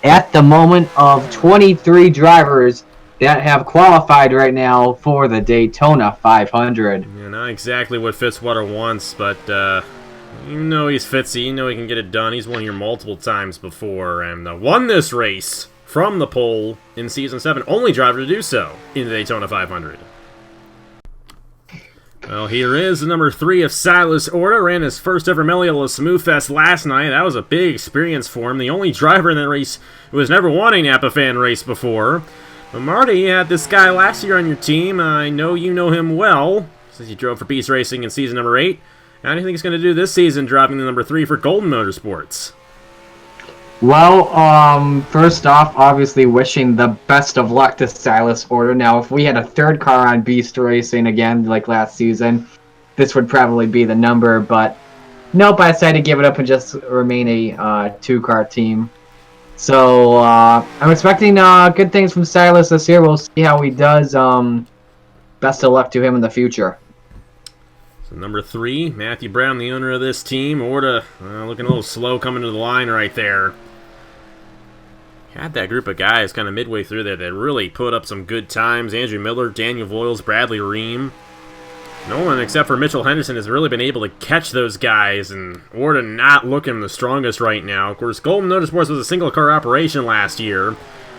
at the moment of 23 drivers that have qualified right now for the Daytona 500. Yeah, not exactly what Fitzwater wants, but you know he's Fitzy, you know he can get it done. He's won here multiple times before and won this race from the pole in Season 7. Only driver to do so in the Daytona 500. Well, here is the number 3 of Silas Orta. Ran his first ever Mellow Yellow Smooth Fest last night. That was a big experience for him. The only driver in that race who has never won a Napa Fan race before. But Marty, you had this guy last year on your team. I know you know him well, since he drove for Beast Racing in season number 8. How do you think he's going to do this season, dropping the number 3 for Golden Motorsports? Well, first off, obviously wishing the best of luck to Silas Orta. Now, if we had a third car on Beast Racing again, like last season, this would probably be the number, but nope, I decided to give it up and just remain a two-car team. So I'm expecting good things from Silas this year. We'll see how he does. Best of luck to him in the future. So number 3, Matthew Brown, the owner of this team. Orta looking a little slow coming to the line right there. Had that group of guys kind of midway through there that really put up some good times. Andrew Miller, Daniel Voyles, Bradley Reim. No one except for Mitchell Henderson has really been able to catch those guys, and Orta not looking the strongest right now. Of course, Golden Motorsports was a single-car operation last year.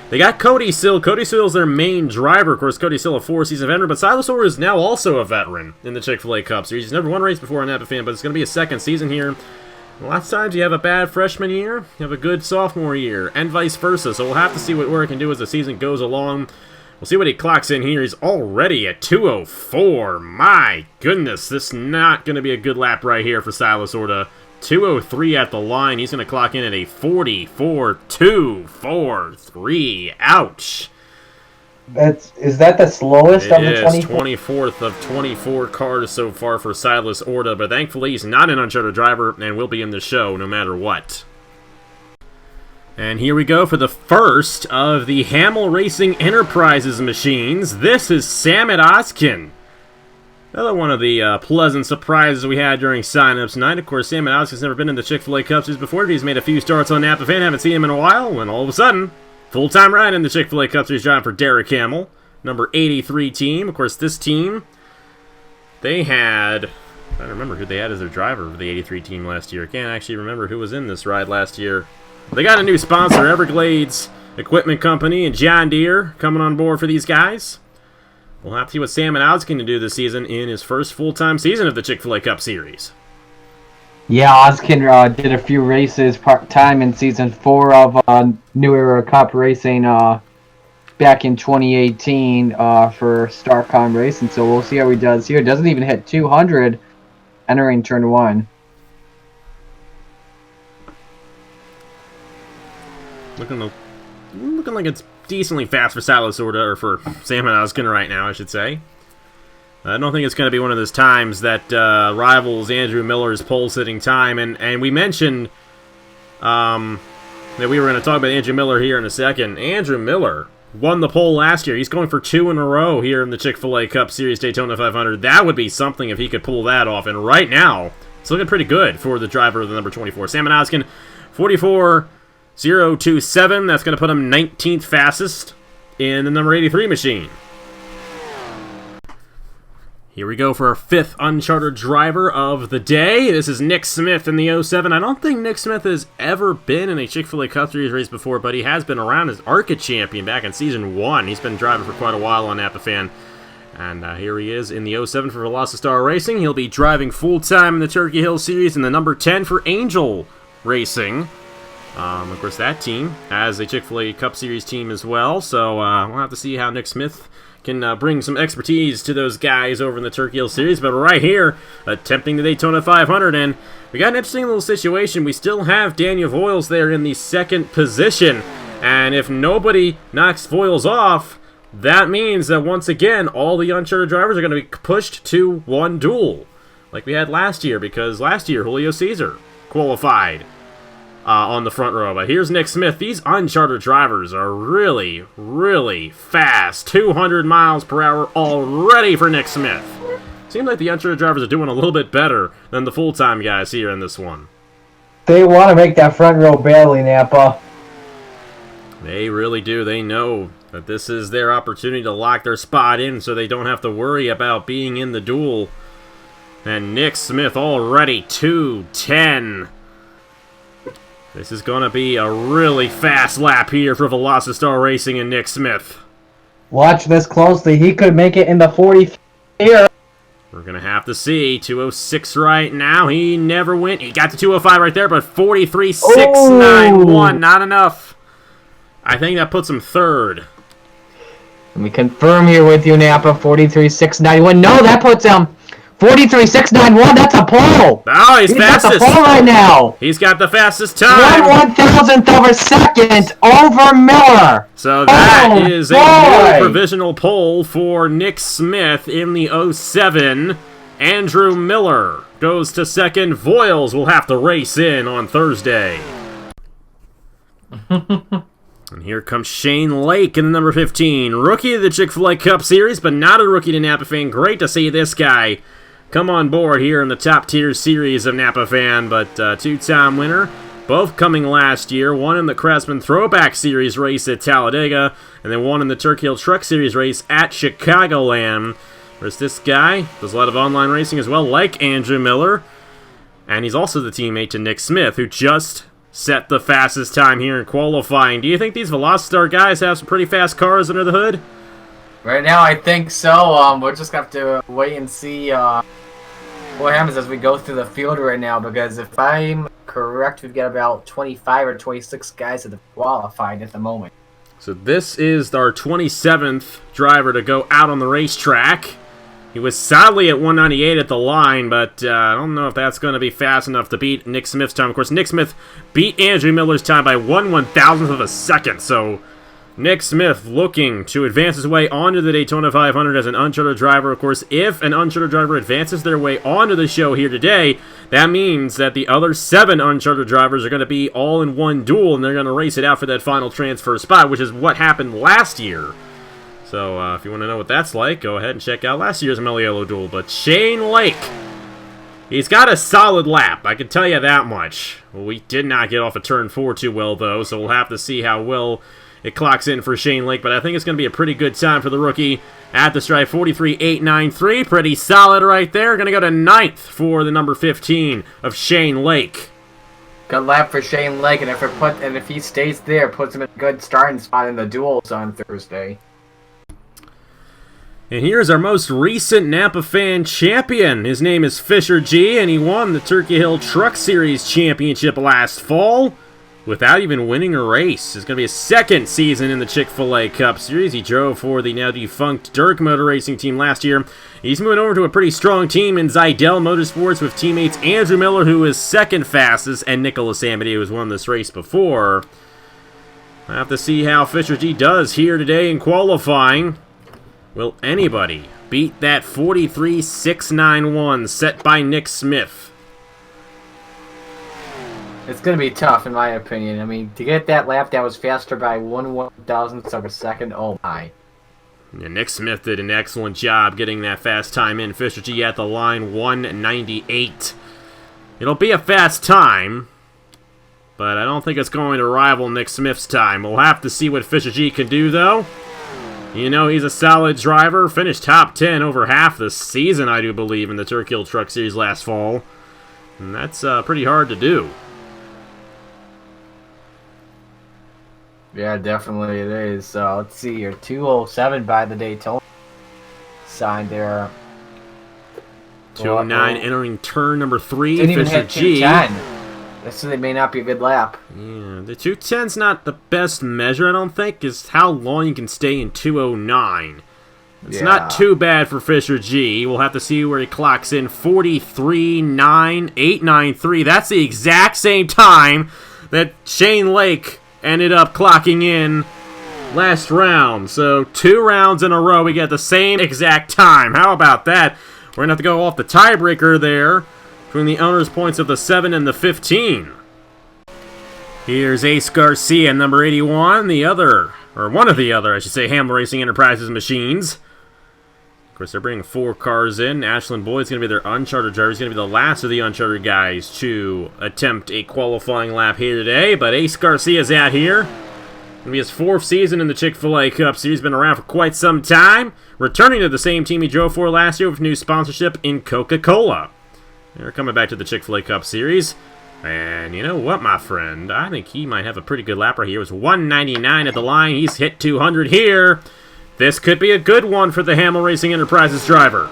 They got Cody Sill. Cody Sill is their main driver. Of course, Cody Sill, a 4-season veteran, but Silas Orta is now also a veteran in the Chick-fil-A Cup Series. He's never won a race before on Napa Fan, but it's going to be a second season here. Lots of times you have a bad freshman year, you have a good sophomore year, and vice versa. So we'll have to see what Orta can do as the season goes along. We'll see what he clocks in here. He's already at 2:04. My goodness, this is not going to be a good lap right here for Silas Orta. 2:03 at the line. He's going to clock in at a 44.243. Ouch. Is that the slowest of the 24? 24th of 24 cars so far for Silas Orta, but thankfully he's not an uncharted driver and will be in the show no matter what. And here we go for the first of the Hamill Racing Enterprises machines. This is Sam at Oskin. Another one of the pleasant surprises we had during signups tonight. Of course, Sam at Oskin's never been in the Chick-fil-A Cup Series before. He's made a few starts on Napa Fan. Haven't seen him in a while. When all of a sudden, full-time ride in the Chick-fil-A Cup Series driving for Derek Hamill, number 83 team. Of course, this team, they had... I don't remember who they had as their driver for the 83 team last year. I can't actually remember who was in this ride last year. They got a new sponsor, Everglades Equipment Company and John Deere, coming on board for these guys. We'll have to see what Sam and Odds can do this season in his first full-time season of the Chick-fil-A Cup Series. Yeah, Oskin did a few races part-time in Season 4 of New Era Cup Racing back in 2018 for StarCom Racing, so we'll see how he does here. Doesn't even hit 200 entering Turn 1. Looking like it's decently fast for Silas Orta, or for Sam and Oskin right now, I should say. I don't think it's going to be one of those times that rivals Andrew Miller's pole-sitting time. And we mentioned that we were going to talk about Andrew Miller here in a second. Andrew Miller won the pole last year. He's going for 2 in a row here in the Chick-fil-A Cup Series Daytona 500. That would be something if he could pull that off. And right now, it's looking pretty good for the driver of the number 24. Sam and Oskin, 44.027. That's going to put him 19th fastest in the number 83 machine. Here we go for our 5th uncharted driver of the day. This is Nick Smith in the 07. I don't think Nick Smith has ever been in a Chick-fil-A Cup Series race before, but he has been around as ARCA champion back in Season 1. He's been driving for quite a while on Napa Fan. And here he is in the 07 for Velocity Racing. He'll be driving full-time in the Turkey Hill Series in the number 10 for Angel Racing. Of course, that team has a Chick-fil-A Cup Series team as well, so we'll have to see how Nick Smith can bring some expertise to those guys over in the Turkey Hill Series. But right here, attempting the Daytona 500, and we got an interesting little situation. We still have Daniel Voyles there in the 2nd position, and if nobody knocks Voyles off, that means that once again, all the uncharted drivers are going to be pushed to one duel, like we had last year, because last year Julio Cesar qualified on the front row. But here's Nick Smith. These uncharted drivers are really, really fast. 200 miles per hour already for Nick Smith. Seems like the uncharted drivers are doing a little bit better than the full-time guys here in this one. They want to make that front row badly, Napa. They really do. They know that this is their opportunity to lock their spot in so they don't have to worry about being in the duel. And Nick Smith already 2:10. This is going to be a really fast lap here for Velocity Racing and Nick Smith. Watch this closely. He could make it in the 40 here. We're going to have to see. 2:06 right now. He never went. He got to 2:05 right there, but 43.691. Not enough. I think that puts him 3rd. Let me confirm here with you, Napa. 43.691. No, that puts him 43.691. That's a pole. Oh, he's fastest. He's got the pole right now. He's got the fastest time. 1/1000th of a second over Miller. So that is a new provisional pole for Nick Smith in the 07. Andrew Miller goes to second. Voyles will have to race in on Thursday. And here comes Shane Lake in the number 15. Rookie of the Chick-fil-A Cup Series, but not a rookie to Napa Fan. Great to see this guy come on board here in the top-tier series of Napa Fan, but two-time winner. Both coming last year. One in the Craftsman Throwback Series race at Talladega, and then one in the Turkey Hill Truck Series race at Chicagoland. Whereas this guy does a lot of online racing as well, like Andrew Miller. And he's also the teammate to Nick Smith, who just set the fastest time here in qualifying. Do you think these Velocitar guys have some pretty fast cars under the hood? Right now, I think so. We're just going to have to wait and see what happens as we go through the field right now, because if I'm correct, we've got about 25 or 26 guys that have qualified at the moment. So this is our 27th driver to go out on the racetrack. He was sadly at 198 at the line, but I don't know if that's going to be fast enough to beat Nick Smith's time. Of course, Nick Smith beat Andrew Miller's time by 1/1000th of a second, so Nick Smith looking to advance his way onto the Daytona 500 as an uncharted driver. Of course, if an uncharted driver advances their way onto the show here today, that means that the other 7 uncharted drivers are going to be all in one duel, and they're going to race it out for that final transfer spot, which is what happened last year. So if you want to know what that's like, go ahead and check out last year's Meliello duel. But Shane Lake, he's got a solid lap, I can tell you that much. Well, we did not get off of turn 4 too well, though, so we'll have to see how well it clocks in for Shane Lake. But I think it's going to be a pretty good time for the rookie at the stripe. 43.893, pretty solid right there. Going to go to 9th for the number 15 of Shane Lake. Good lap for Shane Lake, and if he stays there, puts him in a good starting spot in the duels on Thursday. And here's our most recent Napa Fan champion. His name is Fisher G, and he won the Turkey Hill Truck Series Championship last fall without even winning a race. It's going to be his second season in the Chick-fil-A Cup Series. He drove for the now defunct Dirk Motor Racing team last year. He's moving over to a pretty strong team in Zidell Motorsports with teammates Andrew Miller, who is second fastest, and Nicolas Ameteo, who's won this race before. We'll have to see how Fisher G does here today in qualifying. Will anybody beat that 43.691 set by Nick Smith? It's going to be tough, in my opinion. I mean, to get that lap that was faster by 1/1000th of a second, oh my. Yeah, Nick Smith did an excellent job getting that fast time in. Fisher G at the line, 198. It'll be a fast time, but I don't think it's going to rival Nick Smith's time. We'll have to see what Fisher G can do, though. You know, he's a solid driver. Finished top 10 over half the season, I do believe, in the Turkey Hill Truck Series last fall. And that's pretty hard to do. Yeah, definitely it is. Let's see here. 207 by the Daytona sign there. 209 entering turn number 3. Didn't even Fisher hit G. 210. So they may not be a good lap. Yeah, the 210's not the best measure, I don't think, is how long you can stay in 209. It's not too bad for Fisher G. We'll have to see where he clocks in. 43.9893. That's the exact same time that Shane Lake ended up clocking in last round. So 2 rounds in a row, we get the same exact time. How about that? We're going to have to go off the tiebreaker there between the owner's points of the 7 and the 15. Here's Ace Garcia, number 81, the other, or one of the other, I should say, Hamel Racing Enterprises machines. Of course, they're bringing 4 cars in. Ashland Boyd's going to be their uncharted driver. He's going to be the last of the uncharted guys to attempt a qualifying lap here today. But Ace Garcia's out here. Going to be his 4th season in the Chick-fil-A Cup Series. Been around for quite some time. Returning to the same team he drove for last year with new sponsorship in Coca-Cola. They're coming back to the Chick-fil-A Cup Series. And you know what, my friend? I think he might have a pretty good lap right here. It was 199 at the line. He's hit 200 here. This could be a good one for the Hamel Racing Enterprises driver.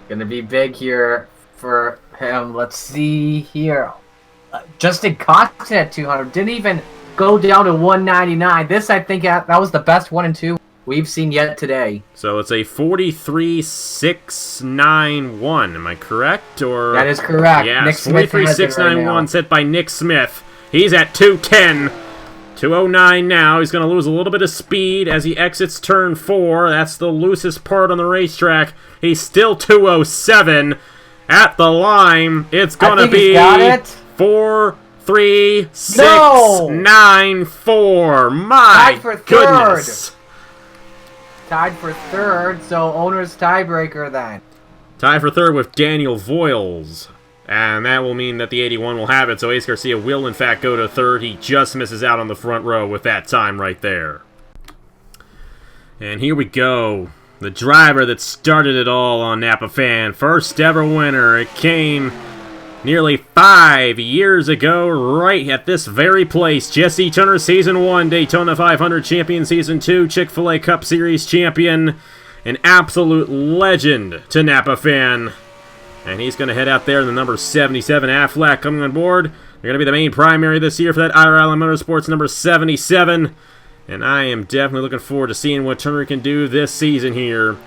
Gonna be big here for him. Let's see here. Justin Cotton at 200. Didn't even go down to 199. This, I think, that was the best 1 and 2 we've seen yet today. So it's a 43.691. Am I correct? Or that is correct. Yeah, Nick Smith 43.691 set by Nick Smith. He's at 210. 209 now. He's going to lose a little bit of speed as he exits turn 4. That's the loosest part on the racetrack. He's still 207 at the line. It's going to be 4, 3, 6, 9, 4. My goodness. Tied for third, so owner's tiebreaker then. Tied for third with Daniel Voyles. And that will mean that the 81 will have it, so Ace Garcia will in fact go to third. He just misses out on the front row with that time right there. And here we go. The driver that started it all on Napa Fan. First ever winner. It came nearly 5 years ago, right at this very place. Jesse Turner, Season 1, Daytona 500 champion, Season 2, Chick-fil-A Cup Series champion. An absolute legend to Napa Fan. And he's going to head out there in the number 77 Aflac coming on board. They're going to be the main primary this year for that Outer Island Motorsports number 77. And I am definitely looking forward to seeing what Turner can do this season here.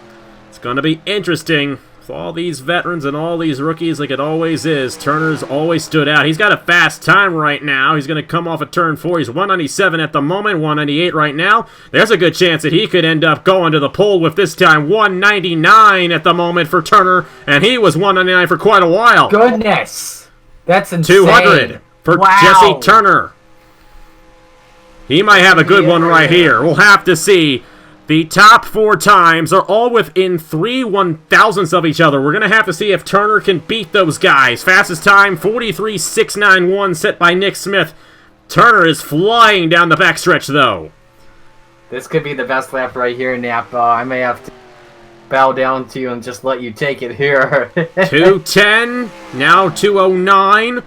It's going to be interesting. With all these veterans and all these rookies like it always is, Turner's always stood out. He's got a fast time right now. He's going to come off of turn 4. He's 197 at the moment, 198 right now. There's a good chance that he could end up going to the pole with this time 199 at the moment for Turner, and he was 199 for quite a while. Goodness. That's insane. 200 for Jesse Turner. He might have a good one right here. We'll have to see. The top 4 times are all within 3 1,000ths of each other. We're going to have to see if Turner can beat those guys. Fastest time, 43.691, set by Nick Smith. Turner is flying down the backstretch, though. This could be the best lap right here, Napa. I may have to bow down to you and just let you take it here. 210, now 209.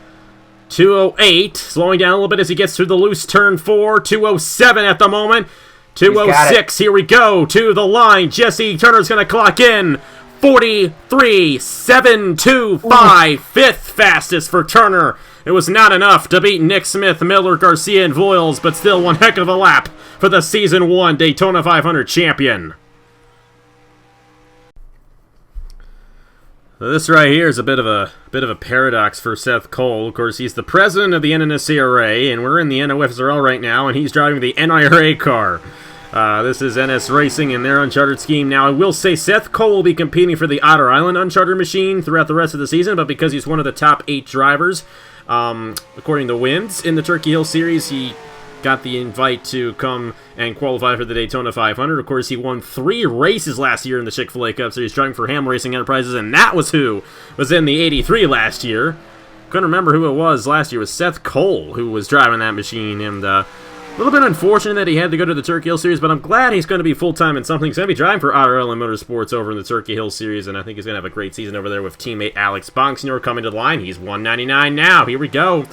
208, slowing down a little bit as he gets through the loose turn 4. 207 at the moment. 206, here we go, to the line. Jesse Turner's going to clock in. 43.725, fifth fastest for Turner. It was not enough to beat Nick Smith, Miller, Garcia, and Voyles, but still one heck of a lap for the Season 1 Daytona 500 champion. So this right here is a bit of a paradox for Seth Cole. Of course, he's the president of the NNSCRA, and we're in the NOFSRL right now, and he's driving the NIRA car. This is NS Racing and their Uncharted scheme. Now, I will say Seth Cole will be competing for the Otter Island Uncharted machine throughout the rest of the season, but because he's one of the top 8 drivers, according to wins in the Turkey Hill Series, he got the invite to come and qualify for the Daytona 500. Of course, he won 3 races last year in the Chick-fil-A Cup Series, driving for Ham Racing Enterprises, and that was who was in the 83 last year. Couldn't remember who it was last year. It was Seth Cole who was driving that machine, and a little bit unfortunate that he had to go to the Turkey Hill Series, but I'm glad he's going to be full-time in something. He's going to be driving for Otter Island Motorsports over in the Turkey Hill Series, and I think he's going to have a great season over there with teammate Alex Bonsignore coming to the line. He's 199 now. Here we go.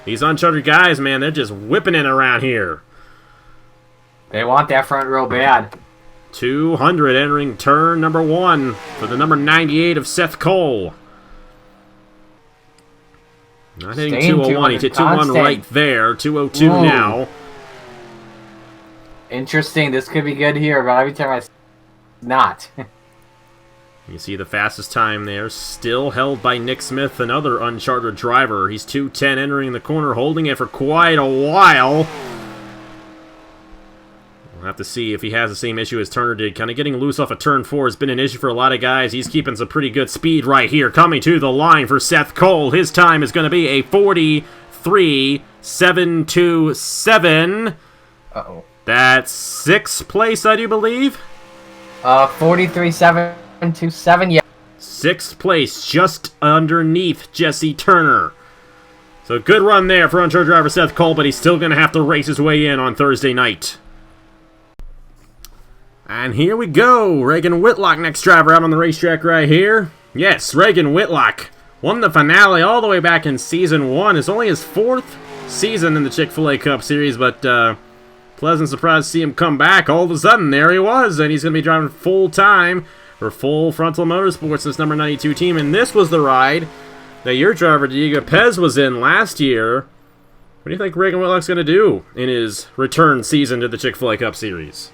These Uncharted guys, man, they're just whipping it around here. They want that front row bad. 200 entering turn number 1 for the number 98 of Seth Cole. Not hitting 201. He hit 201 right there. 202 now. Interesting. This could be good here, but every time not. You see the fastest time there, still held by Nick Smith, another Uncharted driver. He's 210 entering the corner, holding it for quite a while. We'll have to see if he has the same issue as Turner did. Kind of getting loose off of turn 4 has been an issue for a lot of guys. He's keeping some pretty good speed right here. Coming to the line for Seth Cole. His time is going to be a 43.727. Uh-oh. That's 6th place, I do believe. 43.727, yeah. 6th place, just underneath Jesse Turner. So good run there for Uncharted driver Seth Cole, but he's still going to have to race his way in on Thursday night. And here we go. Regan Whitlock, next driver out on the racetrack right here. Yes, Regan Whitlock won the finale all the way back in Season 1. It's only his 4th season in the Chick-fil-A Cup Series, but pleasant surprise to see him come back. All of a sudden, there he was, and he's going to be driving full-time for Full Frontal Motorsports, this number 92 team. And this was the ride that your driver, Daguia PES, was in last year. What do you think Regan Whitlock's going to do in his return season to the Chick-fil-A Cup Series?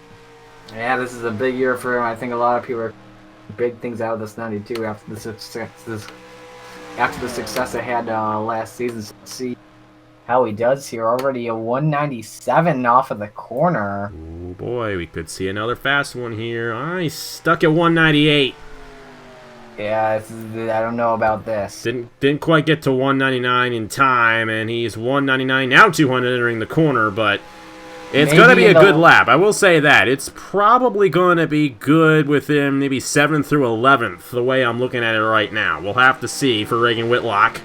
Yeah, this is a big year for him. I think a lot of people are big things out of this 92 after the success they had last season. See how he does here. Already a 197 off of the corner. Oh boy, we could see another fast one here. He's stuck at 198. Yeah, I don't know about this. Didn't quite get to 199 in time, and he's 199 now, 200 entering the corner, but it's going to be a good lap. I will say that. It's probably going to be good within maybe 7th through 11th, the way I'm looking at it right now. We'll have to see for Regan Whitlock.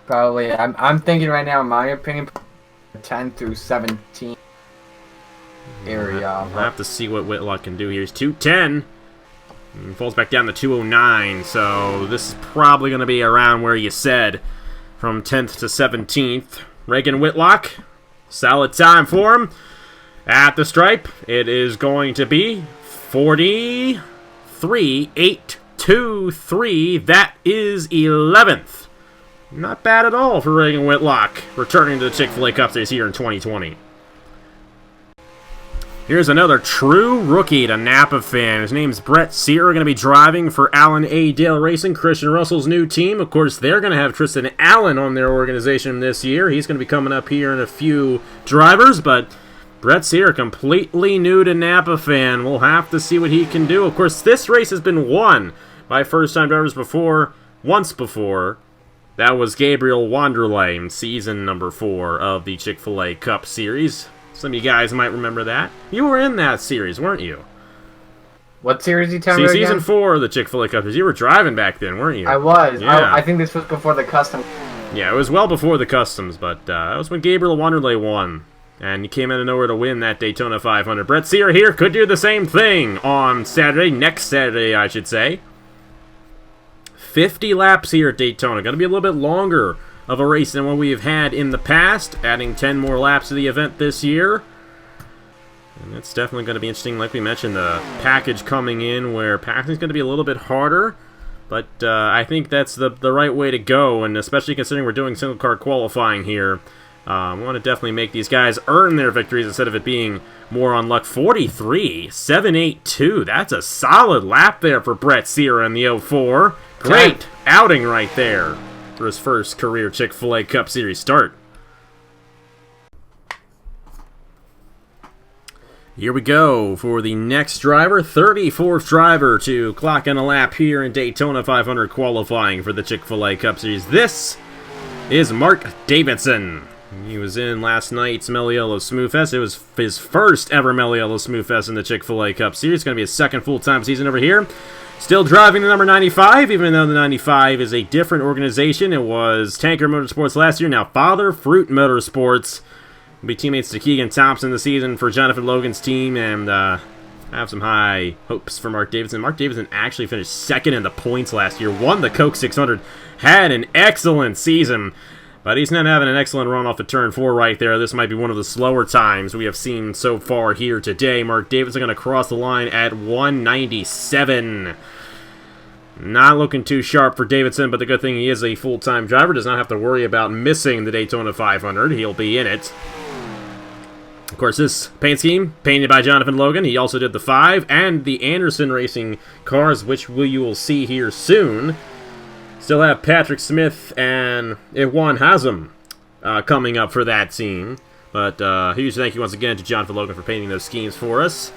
Probably. I'm thinking right now, in my opinion, 10 through 17 area. We'll have to see what Whitlock can do here. He's 210. And falls back down to 209, so this is probably going to be around where you said, from 10th to 17th. Regan Whitlock, solid time for him. At the stripe, it is going to be 43.823. That is 11th. Not bad at all for Regan Whitlock, returning to the Chick-fil-A Cup Series here in 2020. Here's another true rookie to Napa fan. His name's Brett Sear, going to be driving for Allen A. Dale Racing, Christian Russell's new team. Of course, they're going to have Tristan Allen on their organization this year. He's going to be coming up here in a few drivers, but Brett Sear, completely new to Napa fan. We'll have to see what he can do. Of course, this race has been won by first-time drivers once before. That was Gabriel Wanderlei in season number 4 of the Chick-fil-A Cup Series. Some of you guys might remember that. You were in that series, weren't you? What series are you telling me again? Season 4 of the Chick-fil-A Cup Series. You were driving back then, weren't you? I was. Yeah. I think this was before the custom. Yeah, it was well before the customs, but that was when Gabriel Wanderlei won. And he came out of nowhere to win that Daytona 500. Brett Sear here could do the same thing on Saturday, next Saturday, I should say. 50 laps here at Daytona. Going to be a little bit longer of a race than what we've had in the past, adding 10 more laps to the event this year. And that's definitely going to be interesting. Like we mentioned, the package coming in where passing is going to be a little bit harder, but I think that's the right way to go, and especially considering we're doing single car qualifying here. We want to definitely make these guys earn their victories instead of it being more on luck. 43.782. That's a solid lap there for Brett Sear in the 04. Great outing right there for his first career Chick-fil-A Cup Series start. Here we go for the next driver, 34th driver to clock in a lap here in Daytona 500 qualifying for the Chick-fil-A Cup Series. This is Mark Davidson. He was in last night's Meliello Smooth Fest. It was his first ever Meliello Smooth Fest in the Chick-fil-A Cup Series. It's going to be his second full-time season over here. Still driving the number 95, even though the 95 is a different organization. It was Tanker Motorsports last year, now Father Fruit Motorsports. Will be teammates to Keegan Thompson this season for Jonathan Logan's team, and have some high hopes for Mark Davidson. Mark Davidson actually finished second in the points last year, won the Coke 600, had an excellent season, but he's not having an excellent run off of turn 4 right there. This might be one of the slower times we have seen so far here today. Mark Davidson going to cross the line at 197. Not looking too sharp for Davidson, but the good thing he is a full-time driver, does not have to worry about missing the Daytona 500. He'll be in it. Of course, this paint scheme, painted by Jonathan Logan. He also did the 5 and the Anderson Racing cars, which you will see here soon. Still have Patrick Smith and Iwan Hazem coming up for that team. But huge thank you once again to Jonathan Logan for painting those schemes for us.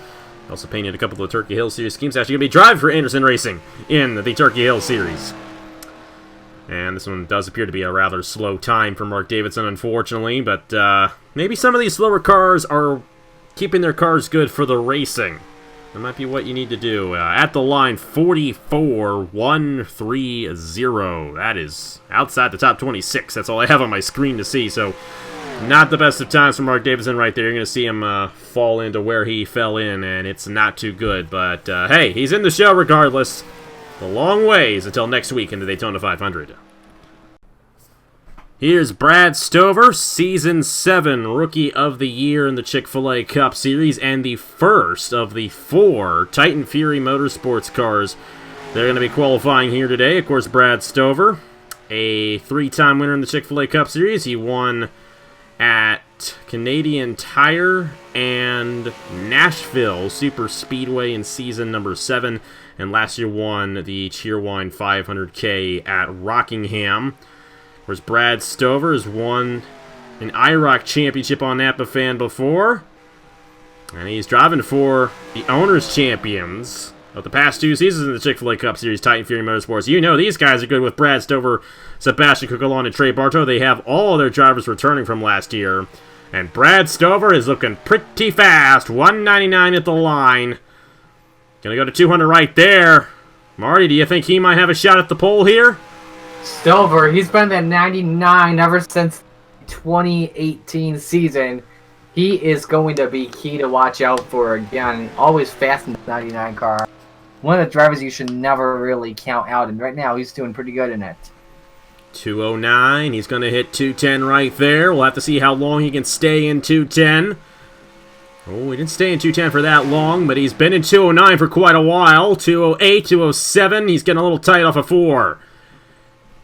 Also painted a couple of the Turkey Hill Series schemes. Actually going to be driving for Anderson Racing in the Turkey Hill Series. And this one does appear to be a rather slow time for Mark Davidson, unfortunately. But maybe some of these slower cars are keeping their cars good for the racing. That might be what you need to do. At the line, 44.130. That is outside the top 26. That's all I have on my screen to see. So not the best of times for Mark Davidson right there. You're going to see him fall into where he fell in, and it's not too good. But hey, he's in the show regardless. A long ways until next week in the Daytona 500. Here's Brad Stover, Season 7 Rookie of the Year in the Chick-fil-A Cup Series, and the first of the 4 Titan Fury Motorsports cars they're going to be qualifying here today. Of course, Brad Stover, a 3-time winner in the Chick-fil-A Cup Series. He won at Canadian Tire and Nashville Super Speedway in season number 7, and last year won the Cheerwine 500K at Rockingham. Whereas Brad Stover has won an IROC championship on Napa Fan before. And he's driving for the Owners Champions of the past 2 seasons in the Chick-fil-A Cup Series, Titan Fury Motorsports. You know these guys are good with Brad Stover, Sebastian Cucalon, and Trey Bartow. They have all their drivers returning from last year. And Brad Stover is looking pretty fast. 199 at the line. Gonna go to 200 right there. Marty, do you think he might have a shot at the pole here? Stover, he's been at 99 ever since 2018 season. He is going to be key to watch out for again. Always fast in the 99 car. One of the drivers you should never really count out, and right now he's doing pretty good in it. 209, he's going to hit 210 right there. We'll have to see how long he can stay in 210. Oh, he didn't stay in 210 for that long, but he's been in 209 for quite a while. 208, 207, he's getting a little tight off of 4.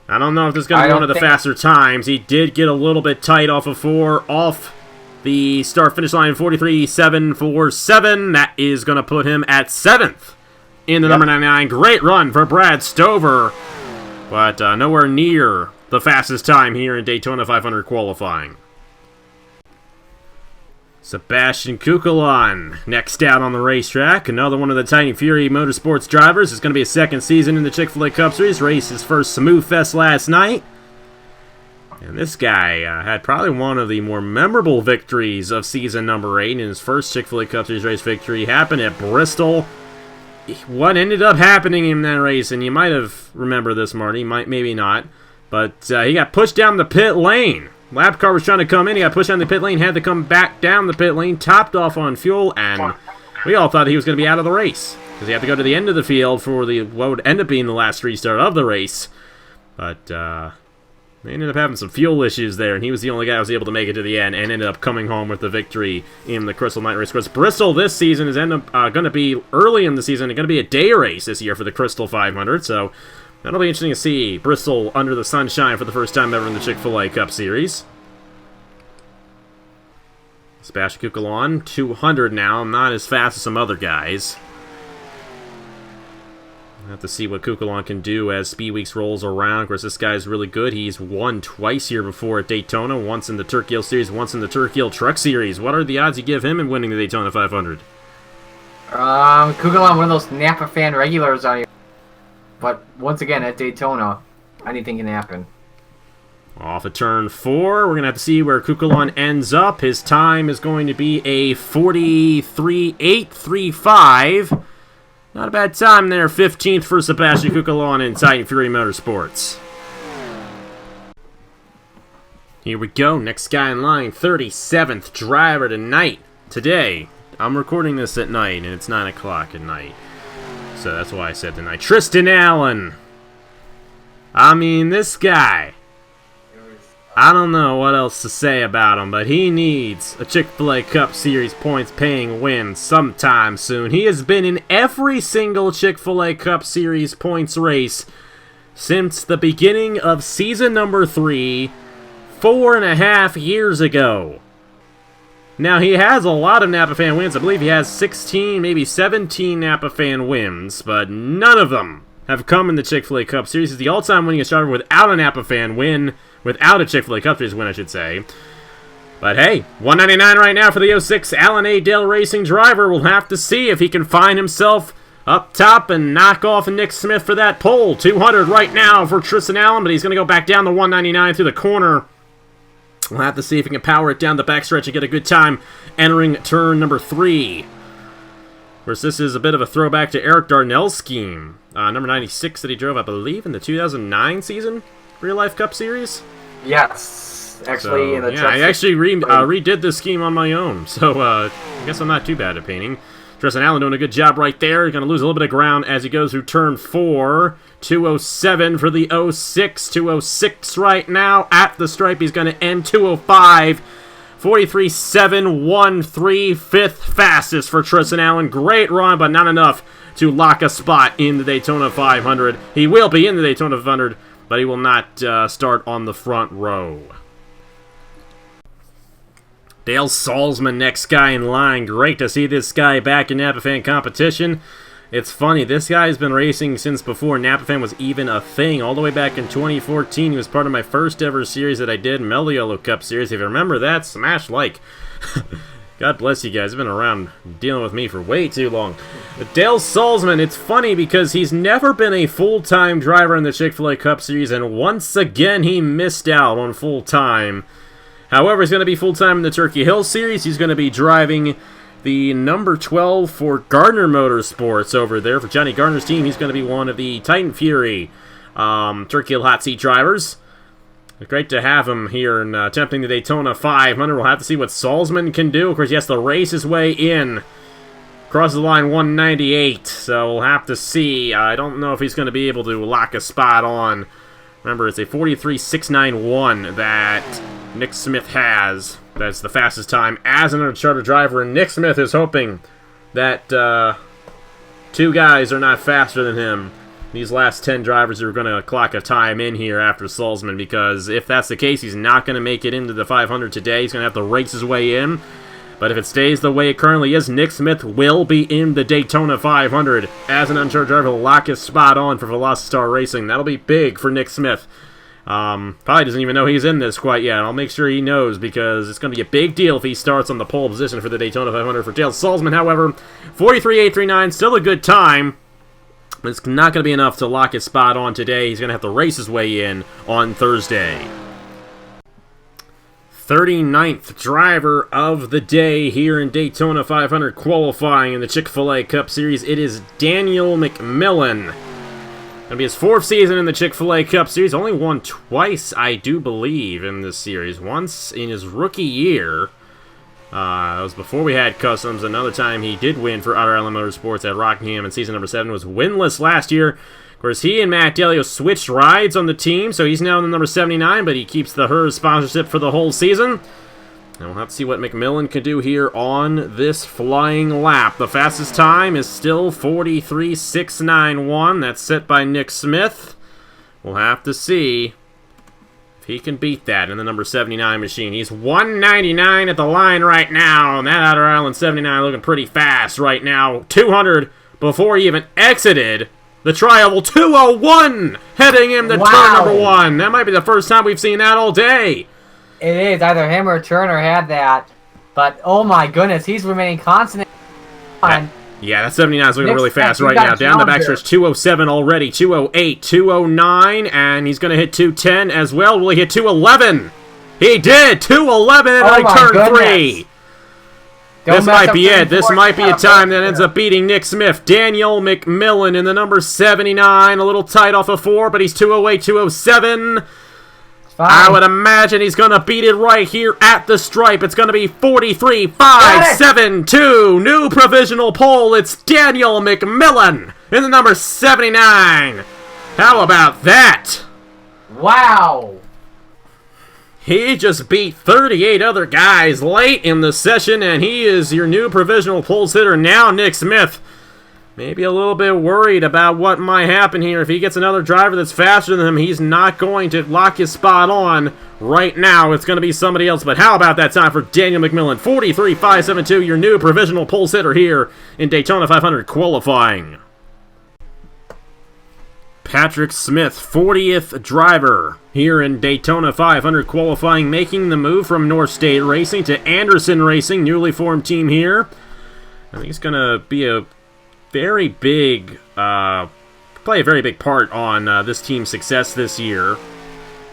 I don't know if this is going to be one of the faster times. He did get a little bit tight off of 4, off the start-finish line, 43.747. That is going to put him at 7th in the number 99. Great run for Brad Stover, but nowhere near the fastest time here in Daytona 500 qualifying. Sebastian Cucalon next out on the racetrack. Another one of the Titan Fury Motorsports drivers. It's going to be his 2nd season in the Chick-fil-A Cup Series. Raced his first Smooth Fest last night. And this guy had probably one of the more memorable victories of season number 8 in his first Chick-fil-A Cup Series race victory. Happened at Bristol. What ended up happening in that race, and you might have remembered this, Marty, maybe not, but he got pushed down the pit lane. Lap car was trying to come in, he got pushed down the pit lane, had to come back down the pit lane, topped off on fuel, and we all thought he was going to be out of the race, because he had to go to the end of the field for what would end up being the last restart of the race. But they ended up having some fuel issues there, and he was the only guy who was able to make it to the end and ended up coming home with the victory in the Crystal Night Race. Of course, Bristol this season is going to be early in the season. It's going to be a day race this year for the Crystal 500, so that'll be interesting to see Bristol under the sunshine for the first time ever in the Chick-fil-A Cup Series. Sebastian Cucalon, 200 now, not as fast as some other guys. We'll have to see what Cucalon can do as Speed Weeks rolls around. Of course, this guy's really good. He's won twice here before at Daytona, once in the Turkey Hill Series, once in the Turkey Hill Truck Series. What are the odds you give him in winning the Daytona 500? Cucalon, one of those Napa fan regulars on here. But once again, at Daytona, anything can happen. Off of turn 4, we're going to have to see where Cucalon ends up. His time is going to be a 43.835. Not a bad time there. 15th for Sebastian Cucalon in Titan Fury Motorsports. Here we go. Next guy in line, 37th driver tonight. Today, I'm recording this at night, and it's 9 o'clock at night. So that's why I said tonight. Tristan Allen. I mean, this guy. I don't know what else to say about him, but he needs a Chick-fil-A Cup Series points-paying win sometime soon. He has been in every single Chick-fil-A Cup Series points race since the beginning of season number 3, 4.5 years ago. Now, he has a lot of Napa fan wins. I believe he has 16, maybe 17 Napa fan wins, but none of them have come in the Chick-fil-A Cup Series. He's the all-time winningest driver without a Napa fan win. Without a Chick-fil-A Cup Series win, I should say. But hey, 199 right now for the 06 Allen A. Dale Racing driver. We'll have to see if he can find himself up top and knock off Nick Smith for that pole. 200 right now for Tristan Allen, but he's going to go back down to 199 through the corner. We'll have to see if he can power it down the backstretch and get a good time entering turn number 3. Of course, this is a bit of a throwback to Eric Darnell's scheme. Number 96 that he drove, I believe, in the 2009 season. Real Life Cup Series? Yes. Actually, in the truck I actually redid this scheme on my own, so I guess I'm not too bad at painting. Tristan Allen doing a good job right there. He's going to lose a little bit of ground as he goes through turn 4. 207 for the 06. 206 right now at the stripe. He's going to end 205. 43.713. 5th fastest for Tristan Allen. Great run, but not enough to lock a spot in the Daytona 500. He will be in the Daytona 500, but he will not start on the front row. Dale Salzman, next guy in line. Great to see this guy back in Napa fan competition. It's funny, this guy's been racing since before Napa Fan was even a thing. All the way back in 2014, he was part of my first ever series that I did, Melliolo Cup Series. If you remember that, smash like. God bless you guys. You've been around dealing with me for way too long. Dale Salzman, it's funny because he's never been a full-time driver in the Chick-fil-A Cup Series, and once again he missed out on full-time. However, he's going to be full-time in the Turkey Hill Series. He's going to be driving the number 12 for Gardner Motorsports over there. For Johnny Gardner's team, he's going to be one of the Titan Fury Turkey Hill Hot Seat drivers. Great to have him here and attempting the Daytona 500. We'll have to see what Salzman can do. Of course, he has to race his way in. Crosses the line 198, so we'll have to see. I don't know if he's going to be able to lock a spot on. Remember, it's a 43.691 that Nick Smith has. That's the fastest time as an uncharted driver, and Nick Smith is hoping that two guys are not faster than him. These last 10 drivers are going to clock a time in here after Salzman, because if that's the case, he's not going to make it into the 500 today. He's going to have to race his way in. But if it stays the way it currently is, Nick Smith will be in the Daytona 500 as an uncharted driver. Will lock his spot on for Velocitar Racing. That'll be big for Nick Smith. Probably doesn't even know he's in this quite yet. I'll make sure he knows, because it's going to be a big deal if he starts on the pole position for the Daytona 500. For Dale Salzman, however, 43.839, still a good time. But it's not going to be enough to lock his spot on today. He's going to have to race his way in on Thursday. 39th driver of the day here in Daytona 500 qualifying in the Chick-fil-A Cup Series. It is Daniel McMillan. Going to be his 4th season in the Chick-fil-A Cup Series. Only won twice, I do believe, in this series. Once in his rookie year. It was before we had customs. Another time he did win for Outer Island Motorsports at Rockingham in season number 7. Was winless last year. Of course, he and Matt Dalio switched rides on the team, so he's now in the number 79, but he keeps the Hers sponsorship for the whole season. And we'll have to see what McMillan can do here on this flying lap. The fastest time is still 43.691. That's set by Nick Smith. We'll have to see if he can beat that in the number 79 machine. He's 199 at the line right now, and that Outer Island 79 looking pretty fast right now. 200 before he even exited the tri-oval. 201 heading into turn number 1. That might be the first time we've seen that all day. It is. Either him or Turner had that. But, oh my goodness, he's remaining constant. Yeah, that 79 is looking really fast right now. Down the backstretch, 207 already, 208, 209, and he's going to hit 210 as well. Will he hit 211? He did! 211 in turn 3. This might be it. This might be a time that ends up beating Nick Smith. Daniel McMillan in the number 79. A little tight off of 4, but he's 208, 207. I would imagine he's going to beat it right here at the stripe. It's going to be 43.572. New provisional pole. It's Daniel McMillan in the number 79. How about that? Wow. He just beat 38 other guys late in the session, and he is your new provisional pole sitter now, Nick Smith. Maybe a little bit worried about what might happen here. If he gets another driver that's faster than him, he's not going to lock his spot on right now. It's going to be somebody else. But how about that time for Daniel McMillan? 43.572, your new provisional pole sitter here in Daytona 500 qualifying. Patrick Smith, 40th driver here in Daytona 500 qualifying, making the move from North State Racing to Anderson Racing, newly formed team here. I think it's going to be a very big, play a very big part on this team's success this year.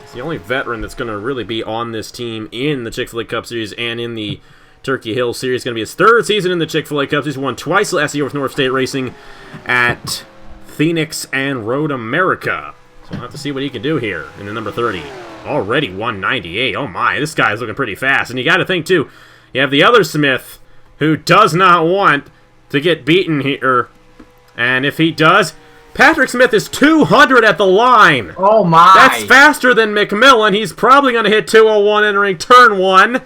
He's the only veteran that's going to really be on this team in the Chick-fil-A Cup Series and in the Turkey Hill Series. It's going to be his 3rd season in the Chick-fil-A Cup Series. Won twice last year with North State Racing at Phoenix and Road America. So we'll have to see what he can do here in the number 30. Already 198. Oh my, this guy's looking pretty fast. And you got to think, too, you have the other Smith who does not want to get beaten here. And if he does, Patrick Smith is 200 at the line. Oh my. That's faster than McMillan. He's probably going to hit 201 entering turn 1.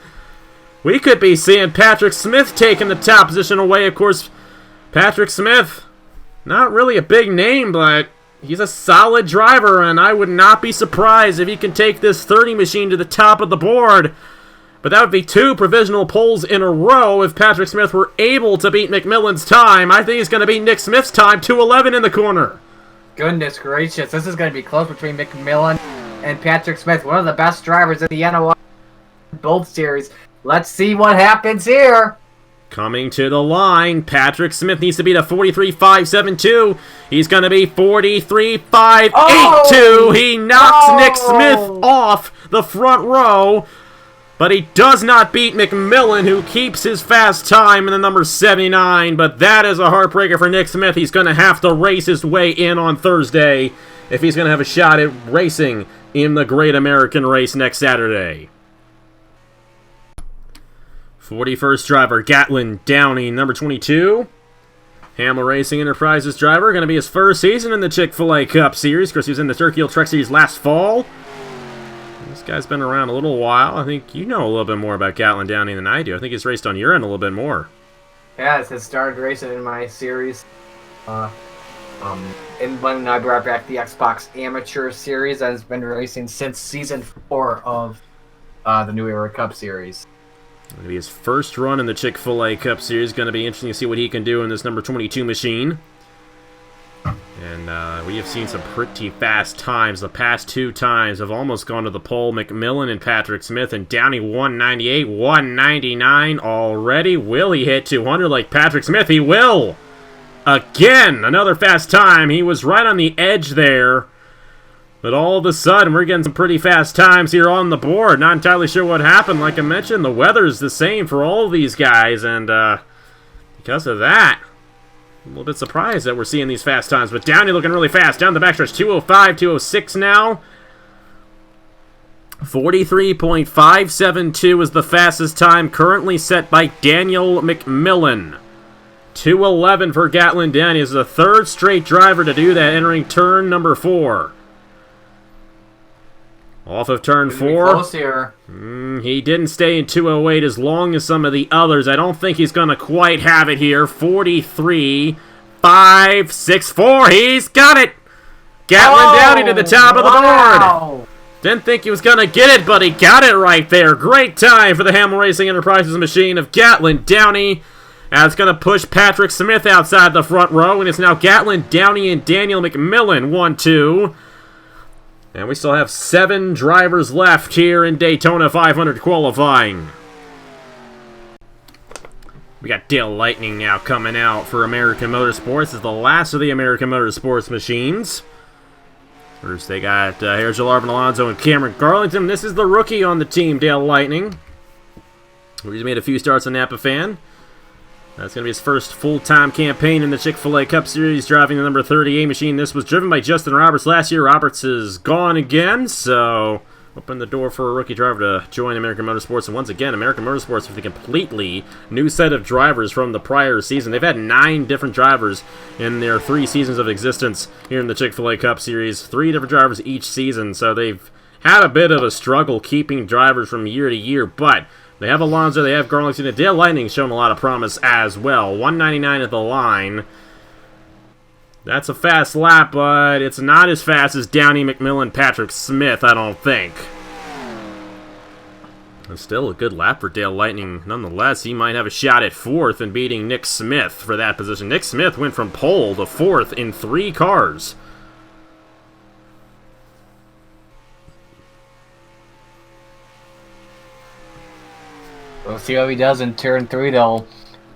We could be seeing Patrick Smith taking the top position away. Of course, Patrick Smith, not really a big name, but he's a solid driver, and I would not be surprised if he can take this 30 machine to the top of the board. But that would be 2 provisional poles in a row if Patrick Smith were able to beat McMillan's time. I think he's going to beat Nick Smith's time, 2:11 in the corner. Goodness gracious, this is going to be close between McMillan and Patrick Smith, one of the best drivers in the NOI both series. Let's see what happens here. Coming to the line, Patrick Smith needs to beat a 43.572. He's going to be 43.582. Oh! He knocks Nick Smith off the front row, but he does not beat McMillan, who keeps his fast time in the number 79. But that is a heartbreaker for Nick Smith. He's going to have to race his way in on Thursday if he's going to have a shot at racing in the Great American Race next Saturday. 41st driver, Gatlin Downey, number 22. Hamill Racing Enterprises driver, going to be his first season in the Chick-fil-A Cup Series. Of course, he was in the Turkey Hill Truck Series last fall. This guy's been around a little while. I think you know a little bit more about Gatlin Downey than I do. I think he's raced on your end a little bit more. Yeah, it's started racing in my series. And when I brought back the Xbox Amateur Series, and has been racing since Season 4 of the New Era Cup Series. Going to be his first run in the Chick-fil-A Cup Series. Going to be interesting to see what he can do in this number 22 machine. And we have seen some pretty fast times. The past 2 times have almost gone to the pole. McMillan and Patrick Smith, and Downey 198, 199 already. Will he hit 200 like Patrick Smith? He will! Again, another fast time. He was right on the edge there. But all of a sudden, we're getting some pretty fast times here on the board. Not entirely sure what happened. Like I mentioned, the weather's the same for all of these guys. And because of that, I'm a little bit surprised that we're seeing these fast times. But Downey looking really fast. Down the backstretch, 205, 206 now. 43.572 is the fastest time currently set by Daniel McMillan. 211 for Gatlin Downey. This is the 3rd straight driver to do that, entering turn number 4. Off of turn 4. Close here. He didn't stay in 208 as long as some of the others. I don't think he's going to quite have it here. 43.564. He's got it! Gatlin Downey to the top of the board. Didn't think he was going to get it, but he got it right there. Great time for the Hamill Racing Enterprises machine of Gatlin Downey. That's going to push Patrick Smith outside the front row, and it's now Gatlin Downey and Daniel McMillan, 1-2. And we still have 7 drivers left here in Daytona 500 qualifying. We got Dale Lightning now coming out for American Motorsports. This is the last of the American Motorsports machines. First, they got Harris Arvin Alonso and Cameron Garlington. This is the rookie on the team, Dale Lightning. He's made a few starts on Napa Fan. That's going to be his first full-time campaign in the Chick-fil-A Cup Series, driving the number 38 machine. This was driven by Justin Roberts last year. Roberts is gone again, so open the door for a rookie driver to join American Motorsports. And once again, American Motorsports with a completely new set of drivers from the prior season. They've had 9 different drivers in their 3 seasons of existence here in the Chick-fil-A Cup Series. 3 different drivers each season, so they've had a bit of a struggle keeping drivers from year to year, but they have Alonso, they have Garlington, and Dale Lightning's shown a lot of promise as well. 199 at the line. That's a fast lap, but it's not as fast as Downey, McMillan, Patrick Smith, I don't think. It's still a good lap for Dale Lightning. Nonetheless, he might have a shot at 4th and beating Nick Smith for that position. Nick Smith went from pole to 4th in 3 cars. We'll see how he does in turn 3, though.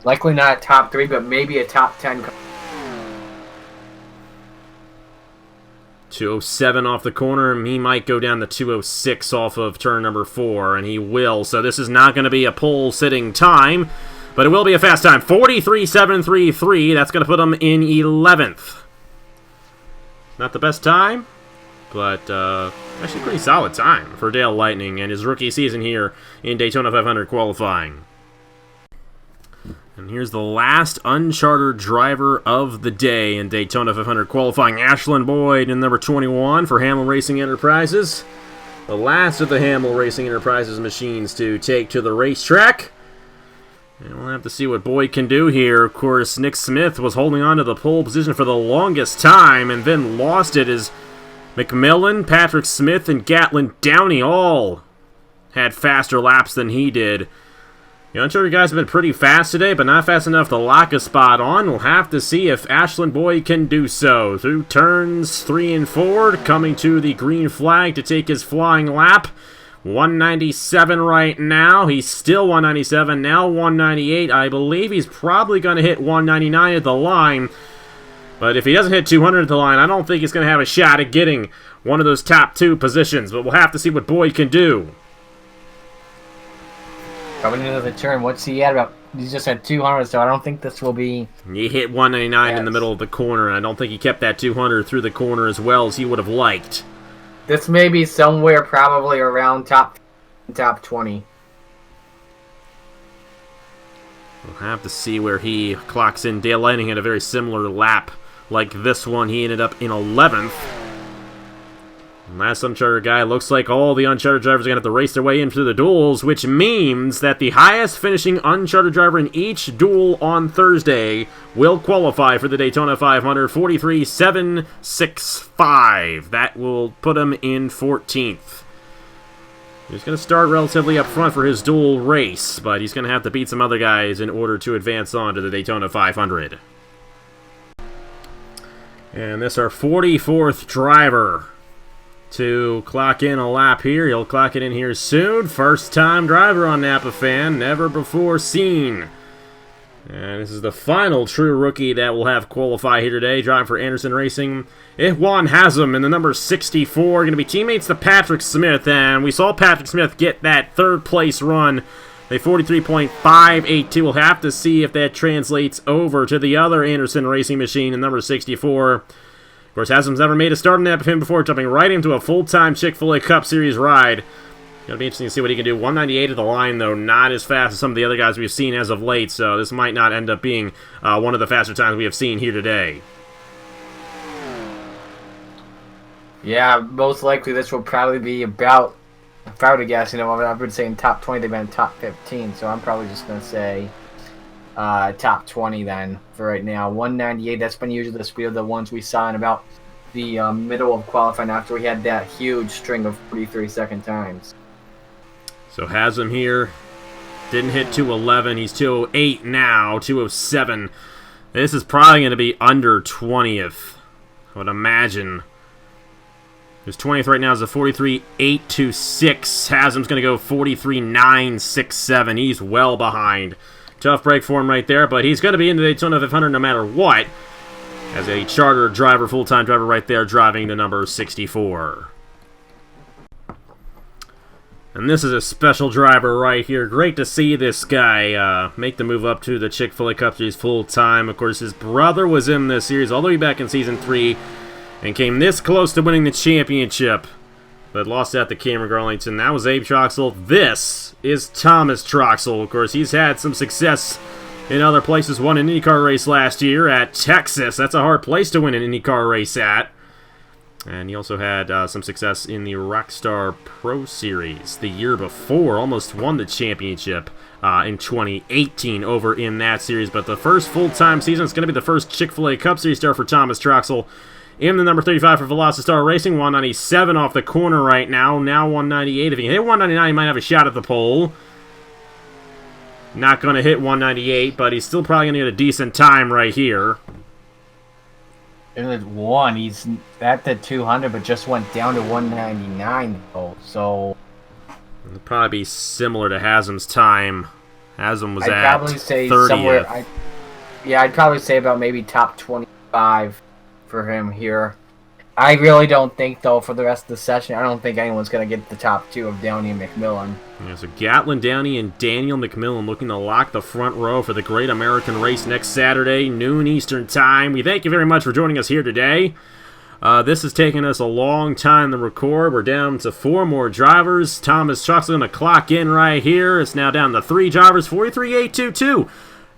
Likely not a top 3, but maybe a top 10. 207 off the corner, and he might go down to 206 off of turn number 4, and he will. So this is not going to be a pole-sitting time, but it will be a fast time. 43.733. That's going to put him in 11th. Not the best time, but actually pretty solid time for Dale Lightning and his rookie season here in Daytona 500 qualifying. And here's the last unchartered driver of the day in Daytona 500 qualifying. Ashlyn Boyd in number 21 for Hamill Racing Enterprises. The last of the Hamill Racing Enterprises machines to take to the racetrack. And we'll have to see what Boyd can do here. Of course, Nick Smith was holding on to the pole position for the longest time and then lost it as McMillan, Patrick Smith, and Gatlin Downey all had faster laps than he did. The uncharted guys have been pretty fast today, but not fast enough to lock a spot on. We'll have to see if Ashland Boyd can do so. Through turns 3 and 4, coming to the green flag to take his flying lap. 197 right now. He's still 197, now 198. I believe he's probably going to hit 199 at the line. But if he doesn't hit 200 at the line, I don't think he's going to have a shot at getting one of those top 2 positions. But we'll have to see what Boyd can do. Coming into the turn, what's he at about? He's just at 200, so I don't think this will be... He hit 199 in the middle of the corner, and I don't think he kept that 200 through the corner as well as he would have liked. This may be somewhere probably around top 20. We'll have to see where he clocks in. Dale Lanning had a very similar lap like this one. He ended up in 11th. Last uncharted guy, looks like all the uncharted drivers are going to have to race their way into the duels, which means that the highest finishing uncharted driver in each duel on Thursday will qualify for the Daytona 500, 43.765. That will put him in 14th. He's going to start relatively up front for his duel race, but he's going to have to beat some other guys in order to advance on to the Daytona 500. And this our 44th driver to clock in a lap here. He'll clock it in here soon. First time driver on Napa Fan, never before seen. And this is the final true rookie that will have qualify here today. Driving for Anderson Racing, Juan Haslam in the number 64. Going to be teammates to Patrick Smith. And we saw Patrick Smith get that third place run. A 43.582. We'll have to see if that translates over to the other Anderson Racing machine in number 64. Of course, Haslam's never made a start on Napa Fan before, jumping right into a full-time Chick-fil-A Cup Series ride. It'll be interesting to see what he can do. 198 at the line, though, not as fast as some of the other guys we've seen as of late, so this might not end up being one of the faster times we have seen here today. Yeah, most likely this will probably be about, if I were to guess, I've been saying top 20, they've been top 15, so I'm probably just going to say top 20 then for right now. 198, that's been usually the speed of the ones we saw in about the middle of qualifying after we had that huge string of 43-second times. So Haslam here didn't hit 211. He's 208 now, 207. This is probably going to be under 20th, I would imagine. His 20th right now is a 43.826. Haslam's going to go 43.967. He's well behind. Tough break for him right there, but he's going to be in the Daytona 500 no matter what. As a charter driver, full-time driver right there, driving the number 64. And this is a special driver right here. Great to see this guy make the move up to the Chick-fil-A Cup Series full-time. Of course, his brother was in this series all the way back in Season 3 and came this close to winning the championship, but lost out to Cameron Garlington. That was Abe Troxel. This is Thomas Troxel. Of course, he's had some success in other places. Won an IndyCar race last year at Texas. That's a hard place to win an IndyCar race at. And he also had some success in the Rockstar Pro Series the year before. Almost won the championship in 2018 over in that series. But the first full-time season is going to be the first Chick-fil-A Cup Series start for Thomas Troxel. In the number 35 for Velocity-Star Racing, 197 off the corner right now. Now 198. If he can hit 199, he might have a shot at the pole. Not going to hit 198, but he's still probably going to get a decent time right here. It was one. He's at the 200, but just went down to 199, though. So it'll probably be similar to Haslam's time. Haslam was I'd at probably say 30th. Somewhere. I'd probably say about maybe top 25 for him here. I really don't think, though, for the rest of the session, I don't think anyone's going to get the top 2 of Downey and McMillan. Yeah, so Gatlin, Downey, and Daniel McMillan looking to lock the front row for the Great American Race next Saturday, noon Eastern Time. We thank you very much for joining us here today. This has taken us a long time to record. We're down to 4 more drivers. Thomas Troxel going to clock in right here. It's now down to 3 drivers, 43.822.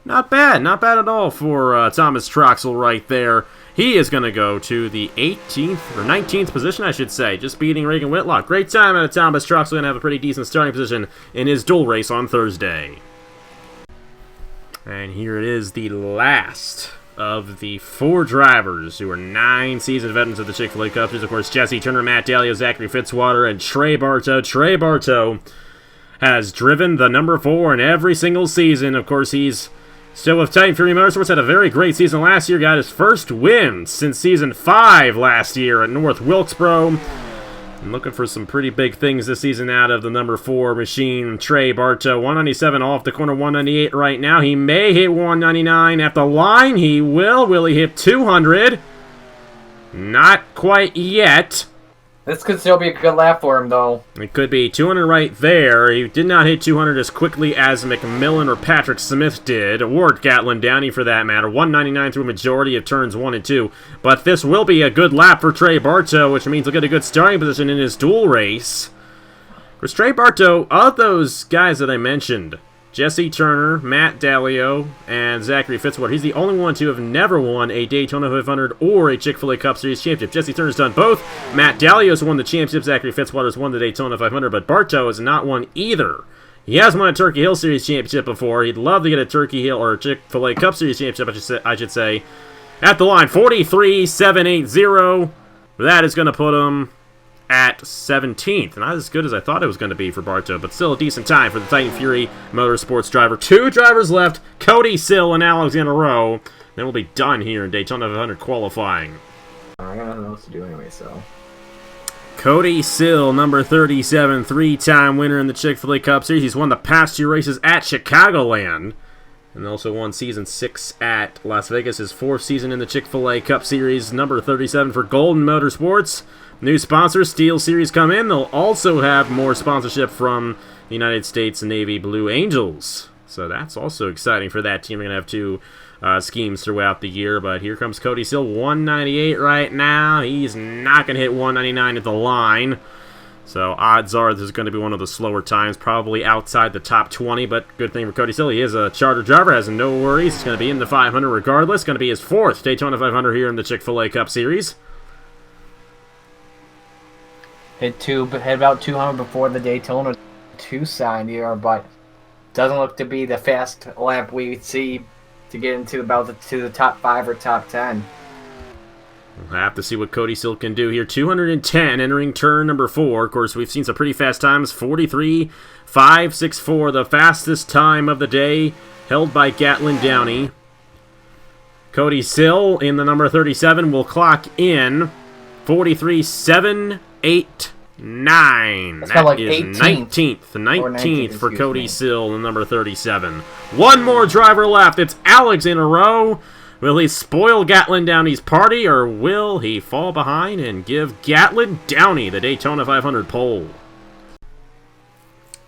Not bad at all for Thomas Troxel right there. He is going to go to the 18th, or 19th position, I should say, just beating Regan Whitlock. Great time out of Thomas Troxel, going to have a pretty decent starting position in his dual race on Thursday. And here it is, the last of the 4 drivers who are 9 seasoned veterans of the Chick-fil-A Cup Series. Of course, Jesse Turner, Matt Dalio, Zachary Fitzwater, and Trey Bartow. Trey Bartow has driven the number 4 in every single season. Of course, he's still with Titan Fury Motorsports, had a very great season last year, got his first win since Season 5 last year at North Wilkesboro. I'm looking for some pretty big things this season out of the number 4 machine, Trey Bartow. 197 off the corner, 198 right now. He may hit 199 at the line. He will. Will he hit 200? Not quite yet. This could still be a good lap for him, though. It could be 200 right there. He did not hit 200 as quickly as McMillan or Patrick Smith did, or Gatlin Downey for that matter. 199 through a majority of turns 1 and 2. But this will be a good lap for Trey Bartow, which means he'll get a good starting position in his dual race. Of course, Trey Bartow, of those guys that I mentioned, Jesse Turner, Matt Dalio, and Zachary Fitzwater, he's the only one to have never won a Daytona 500 or a Chick-fil-A Cup Series championship. Jesse Turner's done both. Matt Dalio's won the championship. Zachary Fitzwater's won the Daytona 500, but Bartow has not won either. He has won a Turkey Hill Series championship before. He'd love to get a Turkey Hill or a Chick-fil-A Cup Series championship, I should say. At the line, 43.780. That is going to put him at 17th. Not as good as I thought it was going to be for Bartow, but still a decent time for the Titan Fury Motorsports driver. 2 drivers left, Cody Sill and Alexander Rowe. Then we'll be done here in Daytona 500 qualifying. I don't know what to do anyway, so. Cody Sill, number 37, 3-time winner in the Chick-fil-A Cup Series. He's won the past 2 races at Chicagoland, and also won Season 6 at Las Vegas, his 4th season in the Chick-fil-A Cup Series. Number 37 for Golden Motorsports. New sponsors, Steel Series, come in. They'll also have more sponsorship from the United States Navy Blue Angels. So that's also exciting for that team. We're going to have 2 schemes throughout the year. But here comes Cody Sill, 198 right now. He's not going to hit 199 at the line. So odds are this is going to be one of the slower times, probably outside the top 20. But good thing for Cody Sill, he is a charter driver, has no worries. He's going to be in the 500 regardless. Going to be his 4th Daytona 500 here in the Chick-fil-A Cup Series. Hit about 200 before the Daytona Tucson here, but doesn't look to be the fast lap we see to get into to the top 5 or top 10. We'll have to see what Cody Sill can do here. 210 entering turn number 4. Of course, we've seen some pretty fast times. 43.564, the fastest time of the day, held by Gatlin Downey. Cody Sill in the number 37 will clock in 43.789. That's That like is 18th. 19th for Cody me. Sill, the number 37. One more driver left. It's Alexander Rowe. Will he spoil Gatlin Downey's party, or will he fall behind and give Gatlin Downey the Daytona 500 pole?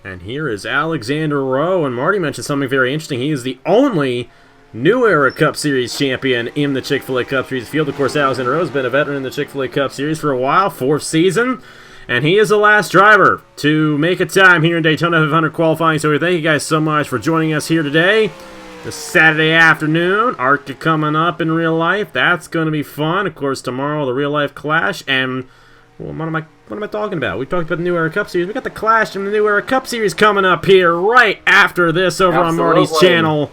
And here is Alexander Rowe, and Marty mentioned something very interesting. He is the only New Era Cup Series champion in the Chick-fil-A Cup Series field. Of course, Alexander Rowe has been a veteran in the Chick-fil-A Cup Series for a while, 4th season, and he is the last driver to make a time here in Daytona 500 qualifying. So we thank you guys so much for joining us here today. This Saturday afternoon, Arctic coming up in real life. That's going to be fun. Of course, tomorrow the real life Clash, and well, what am I talking about? We talked about the New Era Cup Series. We got the Clash and the New Era Cup Series coming up here right after this over on Marty's channel.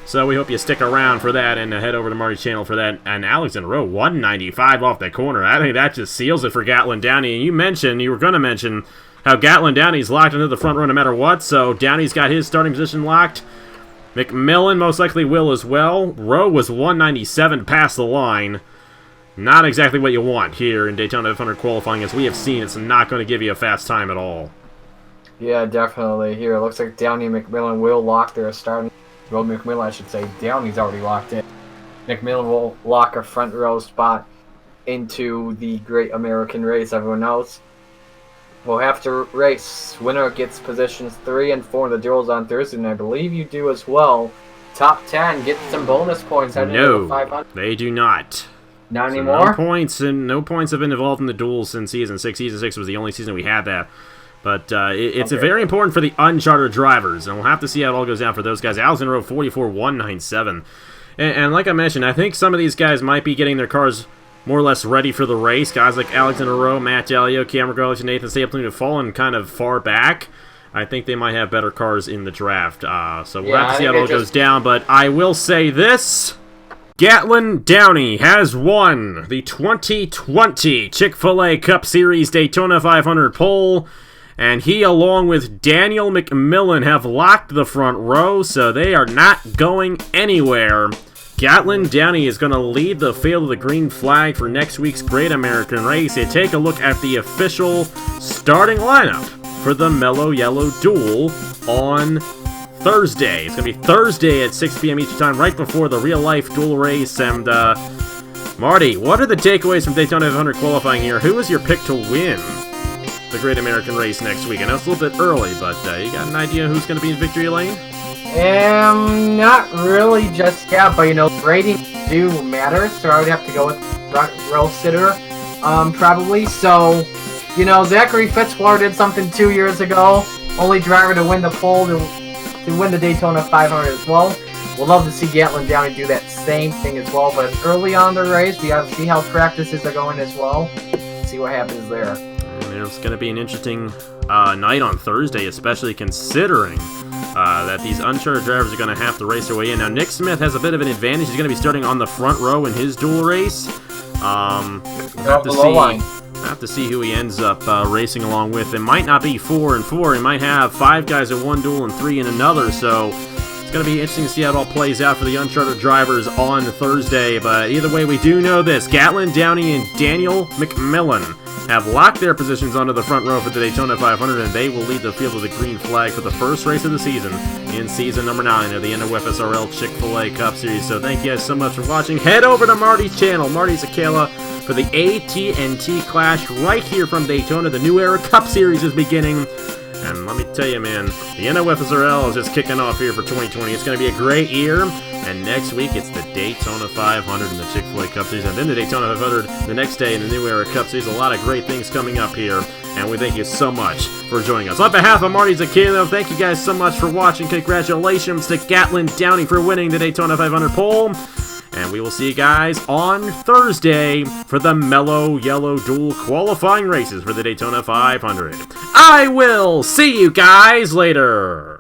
So we hope you stick around for that and head over to Marty's channel for that. And Alexander Rowe, 195 off that corner. I think that just seals it for Gatlin Downey. And you were going to mention how Gatlin Downey's locked into the front row no matter what. So Downey's got his starting position locked. McMillan most likely will as well. Rowe was 197 past the line. Not exactly what you want here in Daytona 500 qualifying. As we have seen, it's not going to give you a fast time at all. Yeah, definitely. Here, it looks like Downey and McMillan will lock their starting. Well, McMillan, I should say. Downey's already locked in. McMillan will lock a front row spot into the Great American Race. Everyone else will have to race. Winner gets positions 3 and 4 in the duels on Thursday, and I believe you do as well. Top 10 get some bonus points. No, they do not. Not anymore? No points have been involved in the duels since Season 6. Season 6 was the only season we had that. But it's very important for the uncharted drivers, and we'll have to see how it all goes down for those guys. Alexander Rowe, 44.197. And like I mentioned, I think some of these guys might be getting their cars more or less ready for the race. Guys like Alexander Rowe, Matt Dalio, Cameron Garlington, Nathan Stapleton have fallen kind of far back. I think they might have better cars in the draft. So we'll have to see how it all goes down. But I will say this. Gatlin Downey has won the 2020 Chick-fil-A Cup Series Daytona 500 pole. And he, along with Daniel McMillan, have locked the front row, so they are not going anywhere. Gatlin Downey is going to lead the field of the green flag for next week's Great American Race. And take a look at the official starting lineup for the Mellow Yellow Duel on Thursday. It's going to be Thursday at 6 p.m. Eastern Time, right before the real-life duel race. And, Marty, what are the takeaways from Daytona 500 qualifying here? Who is your pick to win the Great American Race next week? I know it's a little bit early, but you got an idea who's going to be in victory lane? Not really just yet, but, you know, ratings do matter, so I would have to go with front row sitter, probably. So, you know, Zachary Fitzwater did something 2 years ago. Only driver to win the pole to win the Daytona 500 as well. We'll love to see Gatlin Downey do that same thing as well, but early on the race, we have to see how practices are going as well. See what happens there. And it's going to be an interesting night on Thursday, especially considering that these uncharted drivers are going to have to race their way in. Now, Nick Smith has a bit of an advantage. He's going to be starting on the front row in his dual race. Have to see who he ends up racing along with. It might not be 4 and 4. He might have 5 guys in one duel and 3 in another. So it's going to be interesting to see how it all plays out for the uncharted drivers on Thursday. But either way, we do know this. Gatlin Downey and Daniel McMillan have locked their positions onto the front row for the Daytona 500, and they will lead the field with a green flag for the first race of the season in season number 9 of the NOFSRL Chick-fil-A Cup Series. So thank you guys so much for watching. Head over to Marty's channel, Marty Czekala, for the AT&T Clash right here from Daytona. The New Era Cup Series is beginning. And let me tell you, man, the NOFSRL is just kicking off here for 2020. It's going to be a great year. And next week, it's the Daytona 500 and the Chick-fil-A Cup Series. And then the Daytona 500 the next day in the New Era Cup Series. A lot of great things coming up here. And we thank you so much for joining us. On behalf of Marty Czekala, thank you guys so much for watching. Congratulations to Gatlin Downey for winning the Daytona 500 pole. And we will see you guys on Thursday for the Mellow Yellow Duel qualifying races for the Daytona 500. I will see you guys later.